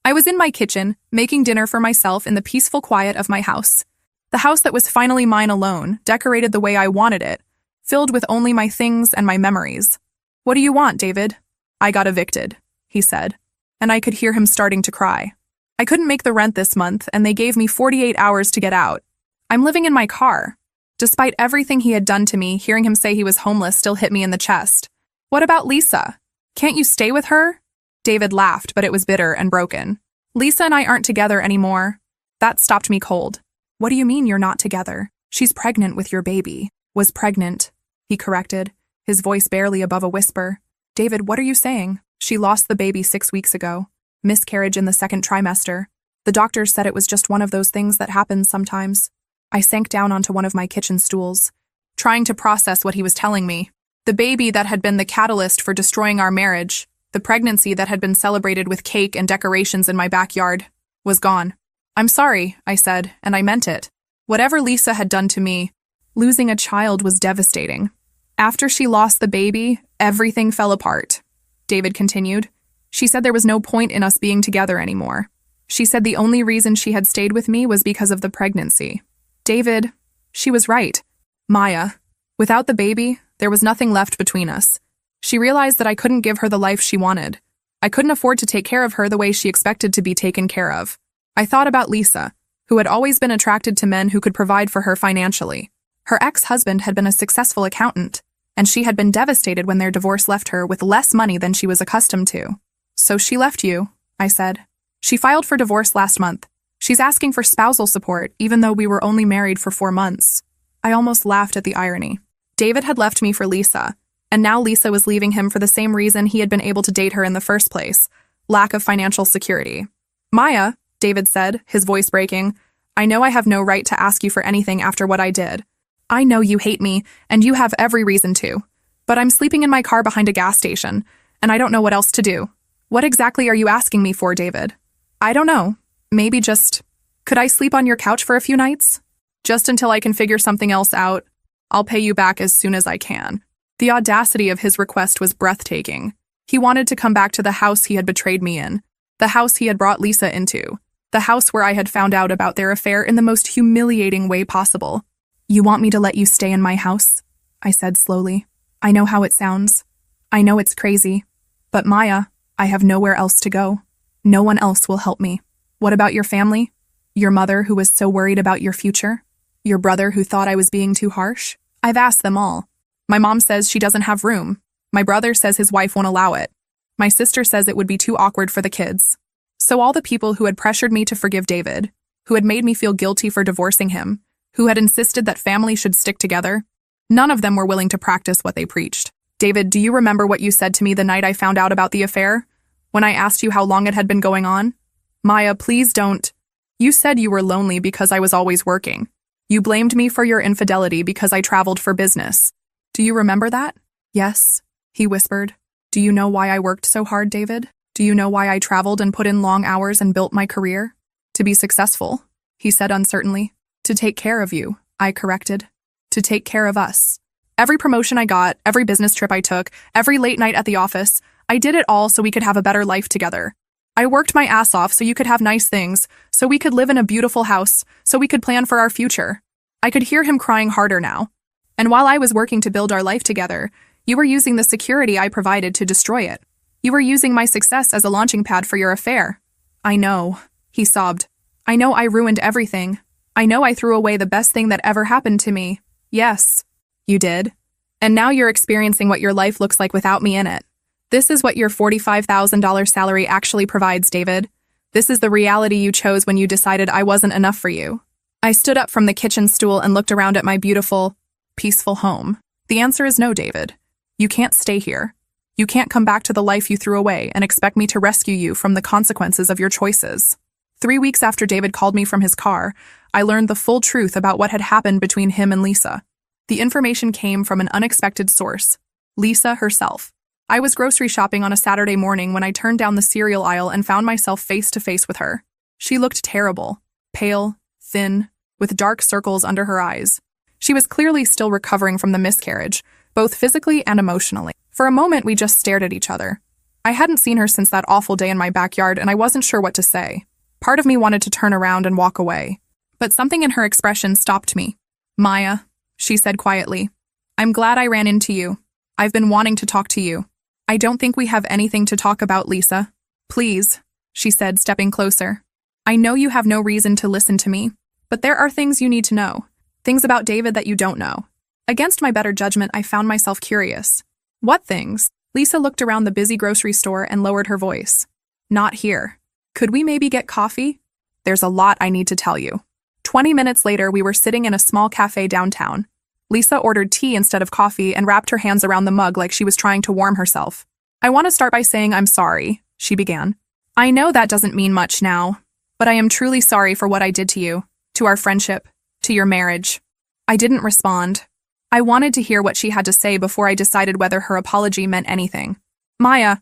I was in my kitchen, making dinner for myself in the peaceful quiet of my house. The house that was finally mine alone, decorated the way I wanted it, filled with only my things and my memories. "What do you want, David?" "I got evicted," he said, and I could hear him starting to cry. "I couldn't make the rent this month, and they gave me 48 hours to get out. I'm living in my car." Despite everything he had done to me, hearing him say he was homeless still hit me in the chest. "What about Lisa? Can't you stay with her?" David laughed, but it was bitter and broken. "Lisa and I aren't together anymore." That stopped me cold. "What do you mean you're not together? She's pregnant with your baby." "Was pregnant," he corrected, his voice barely above a whisper. "David, what are you saying?" "She lost the baby 6 weeks ago. Miscarriage in the 2nd trimester. The doctors said it was just one of those things that happens sometimes." I sank down onto one of my kitchen stools, trying to process what he was telling me. The baby that had been the catalyst for destroying our marriage, the pregnancy that had been celebrated with cake and decorations in my backyard, was gone. "I'm sorry," I said, and I meant it. Whatever Lisa had done to me, losing a child was devastating. "After she lost the baby, everything fell apart," David continued. "She said there was no point in us being together anymore. She said the only reason she had stayed with me was because of the pregnancy." "David, she was right. Maya, without the baby, there was nothing left between us. She realized that I couldn't give her the life she wanted. I couldn't afford to take care of her the way she expected to be taken care of. I thought about Lisa, who had always been attracted to men who could provide for her financially. Her ex-husband had been a successful accountant, and she had been devastated when their divorce left her with less money than she was accustomed to. So she left you," I said. "She filed for divorce last month. She's asking for spousal support, even though we were only married for 4 months. I almost laughed at the irony. David had left me for Lisa, and now Lisa was leaving him for the same reason he had been able to date her in the first place: lack of financial security. "Maya," David said, his voice breaking, "I know I have no right to ask you for anything after what I did. I know you hate me, and you have every reason to. But I'm sleeping in my car behind a gas station, and I don't know what else to do. What exactly are you asking me for, David?" "I don't know. Maybe just, could I sleep on your couch for a few nights? Just until I can figure something else out. I'll pay you back as soon as I can." The audacity of his request was breathtaking. He wanted to come back to the house he had betrayed me in, the house he had brought Lisa into, the house where I had found out about their affair in the most humiliating way possible. "You want me to let you stay in my house?" I said slowly. "I know how it sounds. I know it's crazy. But Maya, I have nowhere else to go. No one else will help me. What about your family? Your mother who was so worried about your future? Your brother who thought I was being too harsh? I've asked them all. My mom says she doesn't have room. My brother says his wife won't allow it. My sister says it would be too awkward for the kids." So all the people who had pressured me to forgive David, who had made me feel guilty for divorcing him, who had insisted that family should stick together, none of them were willing to practice what they preached. "David, do you remember what you said to me the night I found out about the affair? When I asked you how long it had been going on? Maya, please don't. You said you were lonely because I was always working. You blamed me for your infidelity because I traveled for business. Do you remember that?" "Yes," he whispered. "Do you know why I worked so hard, David? Do you know why I traveled and put in long hours and built my career?" "To be successful," he said uncertainly. "To take care of you," I corrected. "To take care of us. Every promotion I got, every business trip I took, every late night at the office, I did it all so we could have a better life together. I worked my ass off so you could have nice things, so we could live in a beautiful house, so we could plan for our future." I could hear him crying harder now. "And while I was working to build our life together, you were using the security I provided to destroy it. You were using my success as a launching pad for your affair." "I know," he sobbed. "I know I ruined everything. I know I threw away the best thing that ever happened to me." "Yes, you did. And now you're experiencing what your life looks like without me in it. This is what your $45,000 salary actually provides, David. This is the reality you chose when you decided I wasn't enough for you." I stood up from the kitchen stool and looked around at my beautiful, peaceful home? The answer is no, David. You can't stay here. You can't come back to the life you threw away and expect me to rescue you from the consequences of your choices. 3 weeks after David called me from his car, I learned the full truth about what had happened between him and Lisa. The information came from an unexpected source, Lisa herself. I was grocery shopping on a Saturday morning when I turned down the cereal aisle and found myself face to face with her. She looked terrible, pale, thin, with dark circles under her eyes. She was clearly still recovering from the miscarriage, both physically and emotionally. For a moment, we just stared at each other. I hadn't seen her since that awful day in my backyard, and I wasn't sure what to say. Part of me wanted to turn around and walk away. But something in her expression stopped me. Maya, she said quietly, I'm glad I ran into you. I've been wanting to talk to you. I don't think we have anything to talk about, Lisa. Please, she said, stepping closer. I know you have no reason to listen to me, but there are things you need to know. Things about David that you don't know. Against my better judgment, I found myself curious. What things? Lisa looked around the busy grocery store and lowered her voice. Not here. Could we maybe get coffee? There's a lot I need to tell you. 20 minutes later, we were sitting in a small cafe downtown. Lisa ordered tea instead of coffee and wrapped her hands around the mug like she was trying to warm herself. I want to start by saying I'm sorry, she began. I know that doesn't mean much now, but I am truly sorry for what I did to you, to our friendship, to your marriage. I didn't respond. I wanted to hear what she had to say before I decided whether her apology meant anything. Maya,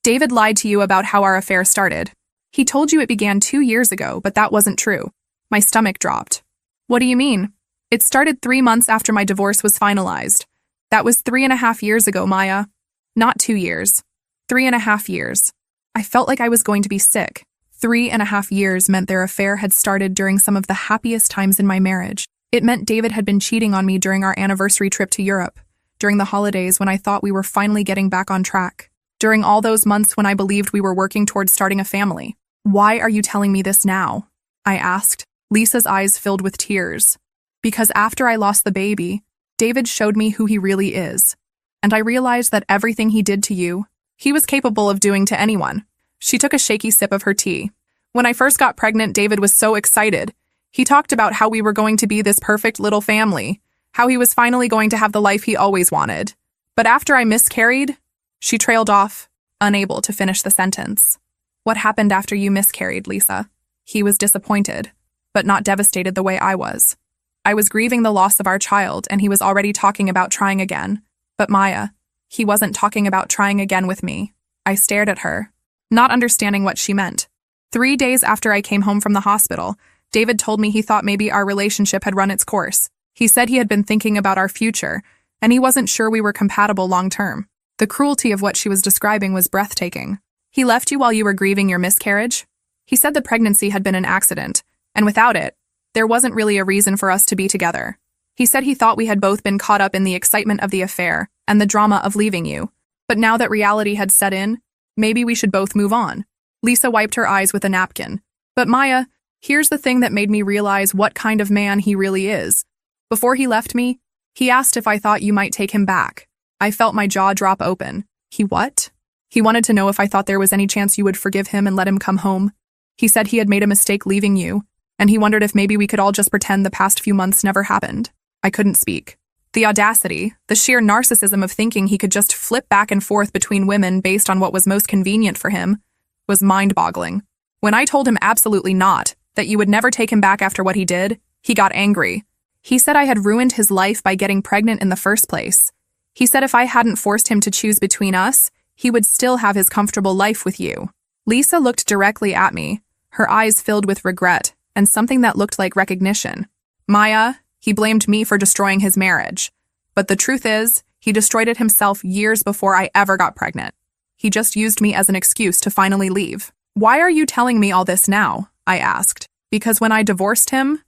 David lied to you about how our affair started. He told you it began 2 years ago, but that wasn't true. My stomach dropped. What do you mean? It started 3 months after my divorce was finalized. That was 3.5 years ago, Maya. Not 2 years. 3.5 years. I felt like I was going to be sick. 3.5 years meant their affair had started during some of the happiest times in my marriage. It meant David had been cheating on me during our anniversary trip to Europe, during the holidays when I thought we were finally getting back on track, during all those months when I believed we were working towards starting a family. Why are you telling me this now? I asked. Lisa's eyes filled with tears. Because after I lost the baby, David showed me who he really is. And I realized that everything he did to you, he was capable of doing to anyone. She took a shaky sip of her tea. When I first got pregnant, David was so excited. He talked about how we were going to be this perfect little family, how he was finally going to have the life he always wanted. But after I miscarried, she trailed off, unable to finish the sentence. What happened after you miscarried, Lisa? He was disappointed, but not devastated the way I was. I was grieving the loss of our child, and he was already talking about trying again. But Maya, he wasn't talking about trying again with me. I stared at her, not understanding what she meant. 3 days after I came home from the hospital, David told me he thought maybe our relationship had run its course. He said he had been thinking about our future, and he wasn't sure we were compatible long-term. The cruelty of what she was describing was breathtaking. He left you while you were grieving your miscarriage? He said the pregnancy had been an accident, and without it, there wasn't really a reason for us to be together. He said he thought we had both been caught up in the excitement of the affair and the drama of leaving you. But now that reality had set in, maybe we should both move on. Lisa wiped her eyes with a napkin. But Maya, here's the thing that made me realize what kind of man he really is. Before he left me, he asked if I thought you might take him back. I felt my jaw drop open. He what? He wanted to know if I thought there was any chance you would forgive him and let him come home. He said he had made a mistake leaving you, and he wondered if maybe we could all just pretend the past few months never happened. I couldn't speak. The audacity, the sheer narcissism of thinking he could just flip back and forth between women based on what was most convenient for him, was mind-boggling. When I told him absolutely not, that you would never take him back after what he did, he got angry. He said I had ruined his life by getting pregnant in the first place. He said if I hadn't forced him to choose between us, he would still have his comfortable life with you. Lisa looked directly at me, her eyes filled with regret and something that looked like recognition. Maya, he blamed me for destroying his marriage. But the truth is, he destroyed it himself years before I ever got pregnant. He just used me as an excuse to finally leave. Why are you telling me all this now? I asked. Because when I divorced him,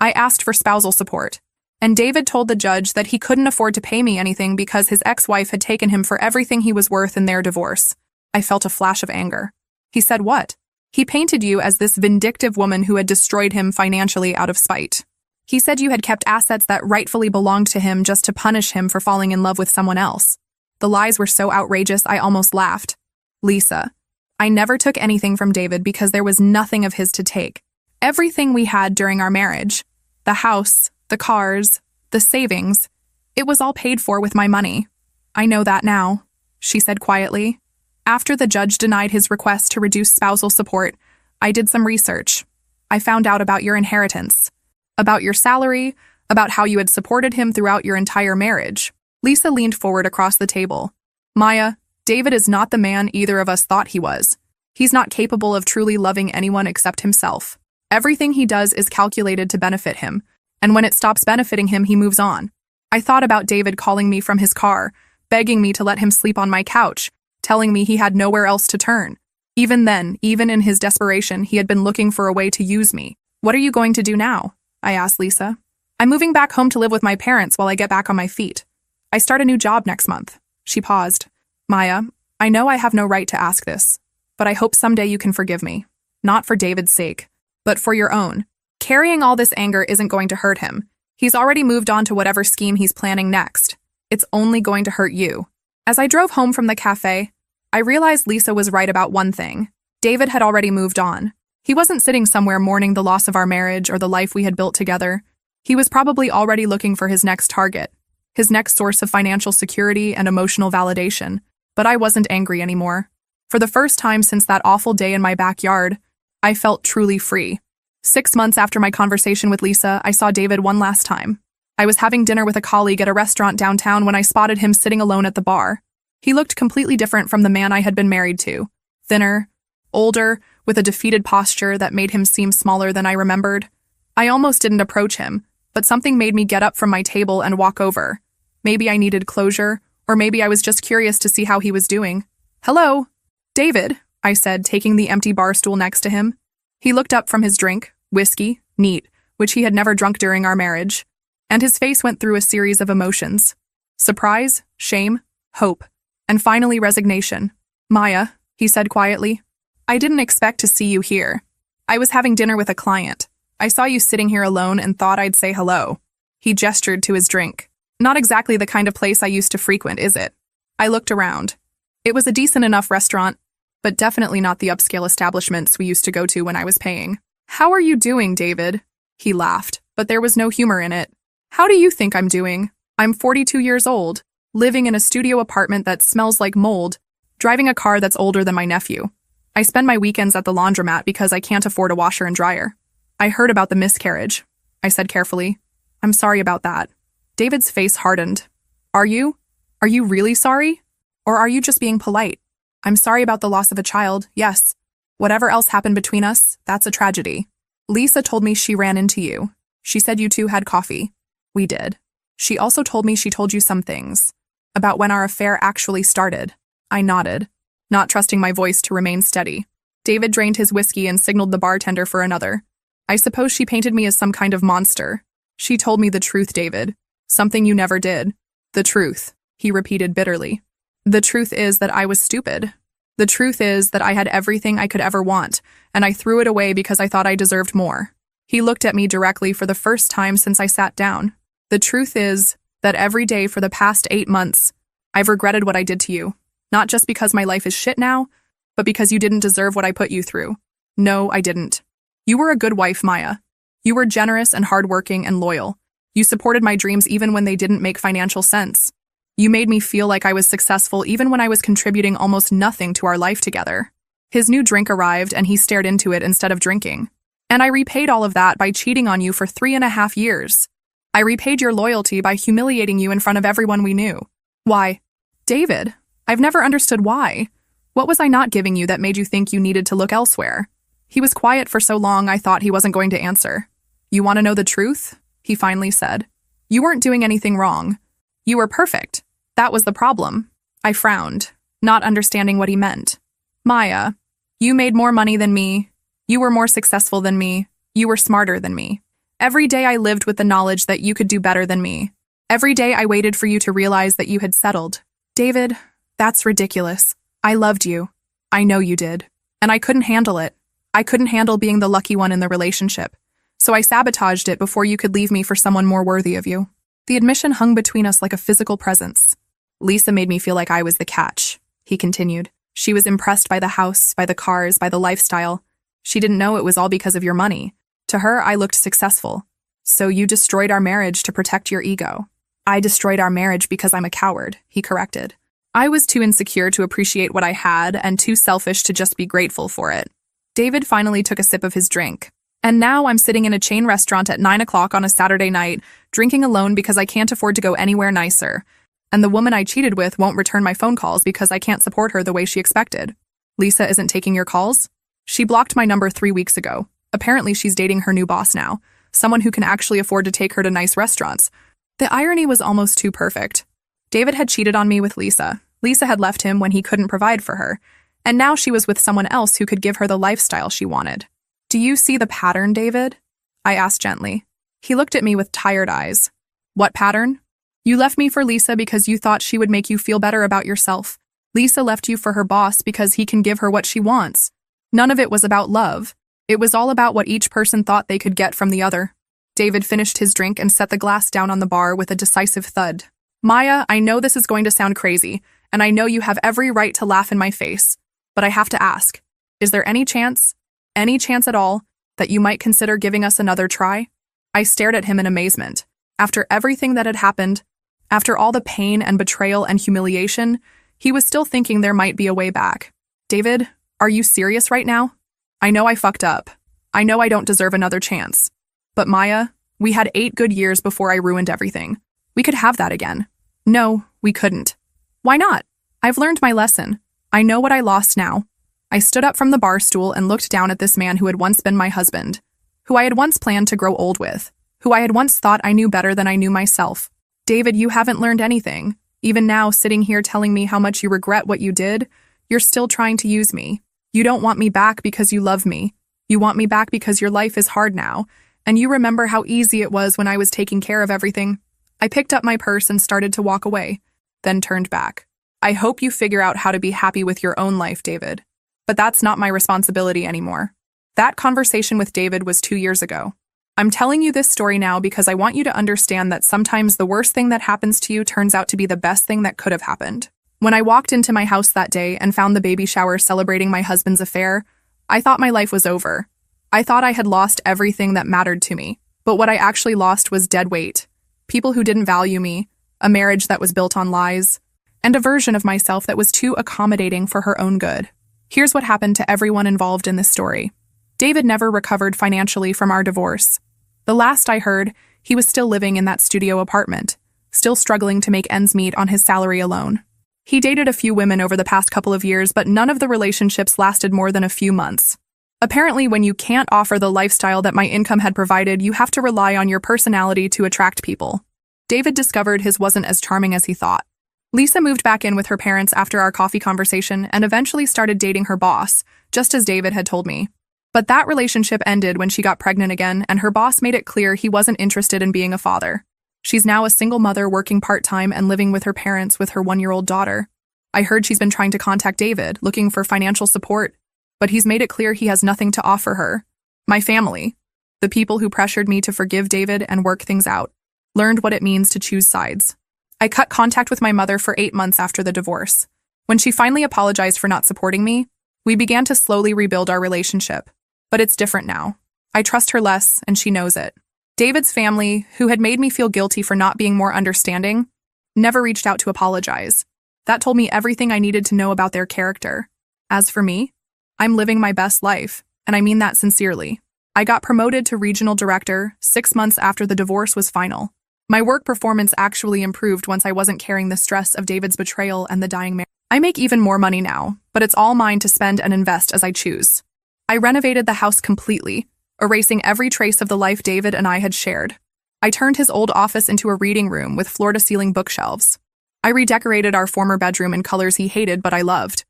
I asked for spousal support. And David told the judge that he couldn't afford to pay me anything because his ex-wife had taken him for everything he was worth in their divorce. I felt a flash of anger. He said what? He painted you as this vindictive woman who had destroyed him financially out of spite. He said you had kept assets that rightfully belonged to him just to punish him for falling in love with someone else. The lies were so outrageous I almost laughed. Lisa, I never took anything from David because there was nothing of his to take. Everything we had during our marriage, the house, the cars, the savings, It was all paid for with my money. I know that now, she said quietly. After the judge denied his request to reduce spousal support, I did some research. I found out about your inheritance, about your salary, about how you had supported him throughout your entire marriage. Lisa leaned forward across the table. Maya, David is not the man either of us thought he was. He's not capable of truly loving anyone except himself. Everything he does is calculated to benefit him, and when it stops benefiting him, he moves on. I thought about David calling me from his car, begging me to let him sleep on my couch, telling me he had nowhere else to turn. Even then, even in his desperation, he had been looking for a way to use me. What are you going to do now? I asked Lisa. I'm moving back home to live with my parents while I get back on my feet. I start a new job next month. She paused. Maya, I know I have no right to ask this, but I hope someday you can forgive me. Not for David's sake, but for your own. Carrying all this anger isn't going to hurt him. He's already moved on to whatever scheme he's planning next. It's only going to hurt you. As I drove home from the cafe, I realized Lisa was right about one thing. David had already moved on. He wasn't sitting somewhere mourning the loss of our marriage or the life we had built together. He was probably already looking for his next target, his next source of financial security and emotional validation. But I wasn't angry anymore. For the first time since that awful day in my backyard, I felt truly free. 6 months after my conversation with Lisa, I saw David one last time. I was having dinner with a colleague at a restaurant downtown when I spotted him sitting alone at the bar. He looked completely different from the man I had been married to. Thinner, older, with a defeated posture that made him seem smaller than I remembered. I almost didn't approach him, but something made me get up from my table and walk over. Maybe I needed closure, or maybe I was just curious to see how he was doing. Hello, David, I said, taking the empty bar stool next to him. He looked up from his drink, whiskey, neat, which he had never drunk during our marriage, and his face went through a series of emotions. Surprise, shame, hope, and finally resignation. Maya, he said quietly, I didn't expect to see you here. I was having dinner with a client. I saw you sitting here alone and thought I'd say hello. He gestured to his drink. Not exactly the kind of place I used to frequent, is it? I looked around. It was a decent enough restaurant, but definitely not the upscale establishments we used to go to when I was paying. How are you doing, David? He laughed, but there was no humor in it. How do you think I'm doing? I'm 42 years old, living in a studio apartment that smells like mold, driving a car that's older than my nephew. I spend my weekends at the laundromat because I can't afford a washer and dryer. I heard about the miscarriage, I said carefully. I'm sorry about that. David's face hardened. Are you? Are you really sorry? Or are you just being polite? I'm sorry about the loss of a child, yes. Whatever else happened between us, that's a tragedy. Lisa told me she ran into you. She said you two had coffee. We did. She also told me she told you some things. About when our affair actually started. I nodded, not trusting my voice to remain steady. David drained his whiskey and signaled the bartender for another. I suppose she painted me as some kind of monster. She told me the truth, David. Something you never did. The truth, he repeated bitterly. The truth is that I was stupid. The truth is that I had everything I could ever want, and I threw it away because I thought I deserved more. He looked at me directly for the first time since I sat down. The truth is that every day for the past 8 months, I've regretted what I did to you. Not just because my life is shit now, but because you didn't deserve what I put you through. No, I didn't. You were a good wife, Maya. You were generous and hardworking and loyal. You supported my dreams even when they didn't make financial sense. You made me feel like I was successful even when I was contributing almost nothing to our life together. His new drink arrived and he stared into it instead of drinking. And I repaid all of that by cheating on you for 3.5 years. I repaid your loyalty by humiliating you in front of everyone we knew. Why? David, I've never understood why. What was I not giving you that made you think you needed to look elsewhere? He was quiet for so long I thought he wasn't going to answer. You want to know the truth? He finally said. You weren't doing anything wrong. You were perfect. That was the problem. I frowned, not understanding what he meant. Maya, you made more money than me. You were more successful than me. You were smarter than me. Every day I lived with the knowledge that you could do better than me. Every day I waited for you to realize that you had settled. David, that's ridiculous. I loved you. I know you did. And I couldn't handle it. I couldn't handle being the lucky one in the relationship. So I sabotaged it before you could leave me for someone more worthy of you. The admission hung between us like a physical presence. Lisa made me feel like I was the catch, he continued. She was impressed by the house, by the cars, by the lifestyle. She didn't know it was all because of your money. To her, I looked successful. So you destroyed our marriage to protect your ego. I destroyed our marriage because I'm a coward, he corrected. I was too insecure to appreciate what I had and too selfish to just be grateful for it. David finally took a sip of his drink. And now I'm sitting in a chain restaurant at 9 o'clock on a Saturday night, drinking alone because I can't afford to go anywhere nicer. And the woman I cheated with won't return my phone calls because I can't support her the way she expected. Lisa isn't taking your calls? She blocked my number 3 weeks ago. Apparently she's dating her new boss now, someone who can actually afford to take her to nice restaurants. The irony was almost too perfect. David had cheated on me with Lisa. Lisa had left him when he couldn't provide for her. And now she was with someone else who could give her the lifestyle she wanted. Do you see the pattern, David? I asked gently. He looked at me with tired eyes. What pattern? You left me for Lisa because you thought she would make you feel better about yourself. Lisa left you for her boss because he can give her what she wants. None of it was about love. It was all about what each person thought they could get from the other. David finished his drink and set the glass down on the bar with a decisive thud. Maya, I know this is going to sound crazy, and I know you have every right to laugh in my face, but I have to ask, is there any chance at all, that you might consider giving us another try? I stared at him in amazement. After everything that had happened, after all the pain and betrayal and humiliation, he was still thinking there might be a way back. David, are you serious right now? I know I fucked up. I know I don't deserve another chance. But Maya, we had 8 good years before I ruined everything. We could have that again. No, we couldn't. Why not? I've learned my lesson. I know what I lost now. I stood up from the bar stool and looked down at this man who had once been my husband, who I had once planned to grow old with, who I had once thought I knew better than I knew myself. David, you haven't learned anything. Even now, sitting here telling me how much you regret what you did, you're still trying to use me. You don't want me back because you love me. You want me back because your life is hard now, and you remember how easy it was when I was taking care of everything. I picked up my purse and started to walk away, then turned back. I hope you figure out how to be happy with your own life, David. But that's not my responsibility anymore. That conversation with David was 2 years ago. I'm telling you this story now because I want you to understand that sometimes the worst thing that happens to you turns out to be the best thing that could have happened. When I walked into my house that day and found the baby shower celebrating my husband's affair, I thought my life was over. I thought I had lost everything that mattered to me. But what I actually lost was dead weight. People who didn't value me, a marriage that was built on lies, and a version of myself that was too accommodating for her own good. Here's what happened to everyone involved in this story. David never recovered financially from our divorce. The last I heard, he was still living in that studio apartment, still struggling to make ends meet on his salary alone. He dated a few women over the past couple of years, but none of the relationships lasted more than a few months. Apparently, when you can't offer the lifestyle that my income had provided, you have to rely on your personality to attract people. David discovered his wasn't as charming as he thought. Lisa moved back in with her parents after our coffee conversation and eventually started dating her boss, just as David had told me. But that relationship ended when she got pregnant again, and her boss made it clear he wasn't interested in being a father. She's now a single mother working part-time and living with her parents with her 1-year-old daughter. I heard she's been trying to contact David, looking for financial support, but he's made it clear he has nothing to offer her. My family, the people who pressured me to forgive David and work things out, learned what it means to choose sides. I cut contact with my mother for 8 months after the divorce. When she finally apologized for not supporting me, we began to slowly rebuild our relationship. But it's different now. I trust her less, and she knows it. David's family, who had made me feel guilty for not being more understanding, never reached out to apologize. That told me everything I needed to know about their character. As for me, I'm living my best life, and I mean that sincerely. I got promoted to regional director 6 months after the divorce was final. My work performance actually improved once I wasn't carrying the stress of David's betrayal and the dying marriage. I make even more money now, but it's all mine to spend and invest as I choose. I renovated the house completely, erasing every trace of the life David and I had shared. I turned his old office into a reading room with floor-to-ceiling bookshelves. I redecorated our former bedroom in colors he hated but I loved.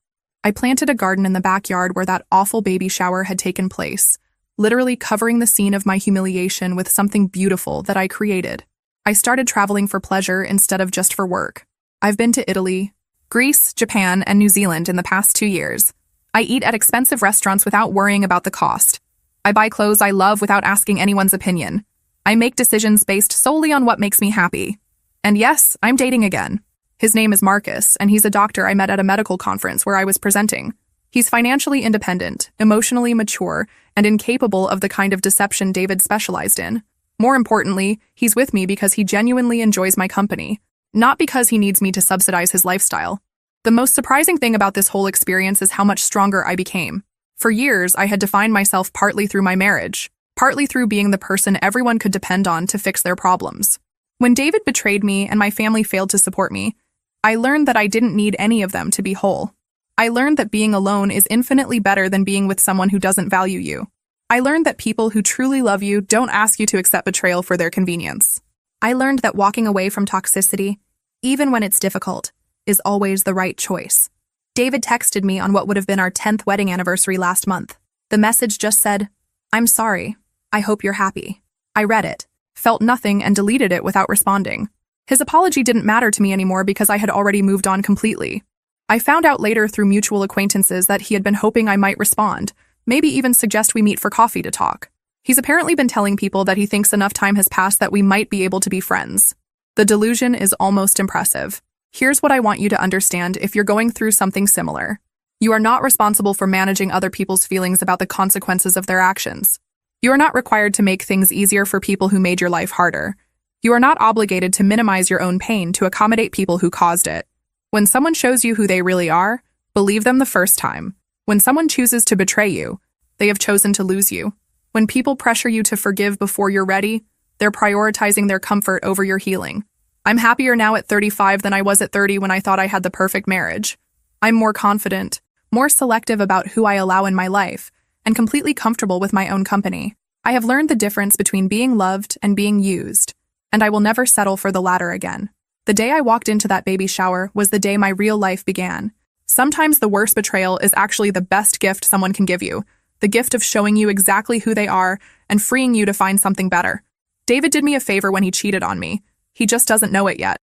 I planted a garden in the backyard where that awful baby shower had taken place, literally covering the scene of my humiliation with something beautiful that I created. I started traveling for pleasure instead of just for work. I've been to Italy, Greece, Japan, and New Zealand in the past 2 years. I eat at expensive restaurants without worrying about the cost. I buy clothes I love without asking anyone's opinion. I make decisions based solely on what makes me happy. And yes, I'm dating again. His name is Marcus, and he's a doctor I met at a medical conference where I was presenting. He's financially independent, emotionally mature, and incapable of the kind of deception David specialized in. More importantly, he's with me because he genuinely enjoys my company, not because he needs me to subsidize his lifestyle. The most surprising thing about this whole experience is how much stronger I became. For years, I had defined myself partly through my marriage, partly through being the person everyone could depend on to fix their problems. When David betrayed me and my family failed to support me, I learned that I didn't need any of them to be whole. I learned that being alone is infinitely better than being with someone who doesn't value you. I learned that people who truly love you don't ask you to accept betrayal for their convenience. I learned that walking away from toxicity, even when it's difficult, is always the right choice. David texted me on what would have been our 10th wedding anniversary last month. The message just said, "I'm sorry. I hope you're happy." I read it, felt nothing, and deleted it without responding. His apology didn't matter to me anymore because I had already moved on completely. I found out later through mutual acquaintances that he had been hoping I might respond, maybe even suggest we meet for coffee to talk. He's apparently been telling people that he thinks enough time has passed that we might be able to be friends. The delusion is almost impressive. Here's what I want you to understand if you're going through something similar. You are not responsible for managing other people's feelings about the consequences of their actions. You are not required to make things easier for people who made your life harder. You are not obligated to minimize your own pain to accommodate people who caused it. When someone shows you who they really are, believe them the first time. When someone chooses to betray you, they have chosen to lose you. When people pressure you to forgive before you're ready, they're prioritizing their comfort over your healing. I'm happier now at 35 than I was at 30 when I thought I had the perfect marriage. I'm more confident, more selective about who I allow in my life, and completely comfortable with my own company. I have learned the difference between being loved and being used, and I will never settle for the latter again. The day I walked into that baby shower was the day my real life began. Sometimes the worst betrayal is actually the best gift someone can give you, the gift of showing you exactly who they are and freeing you to find something better. David did me a favor when he cheated on me. He just doesn't know it yet.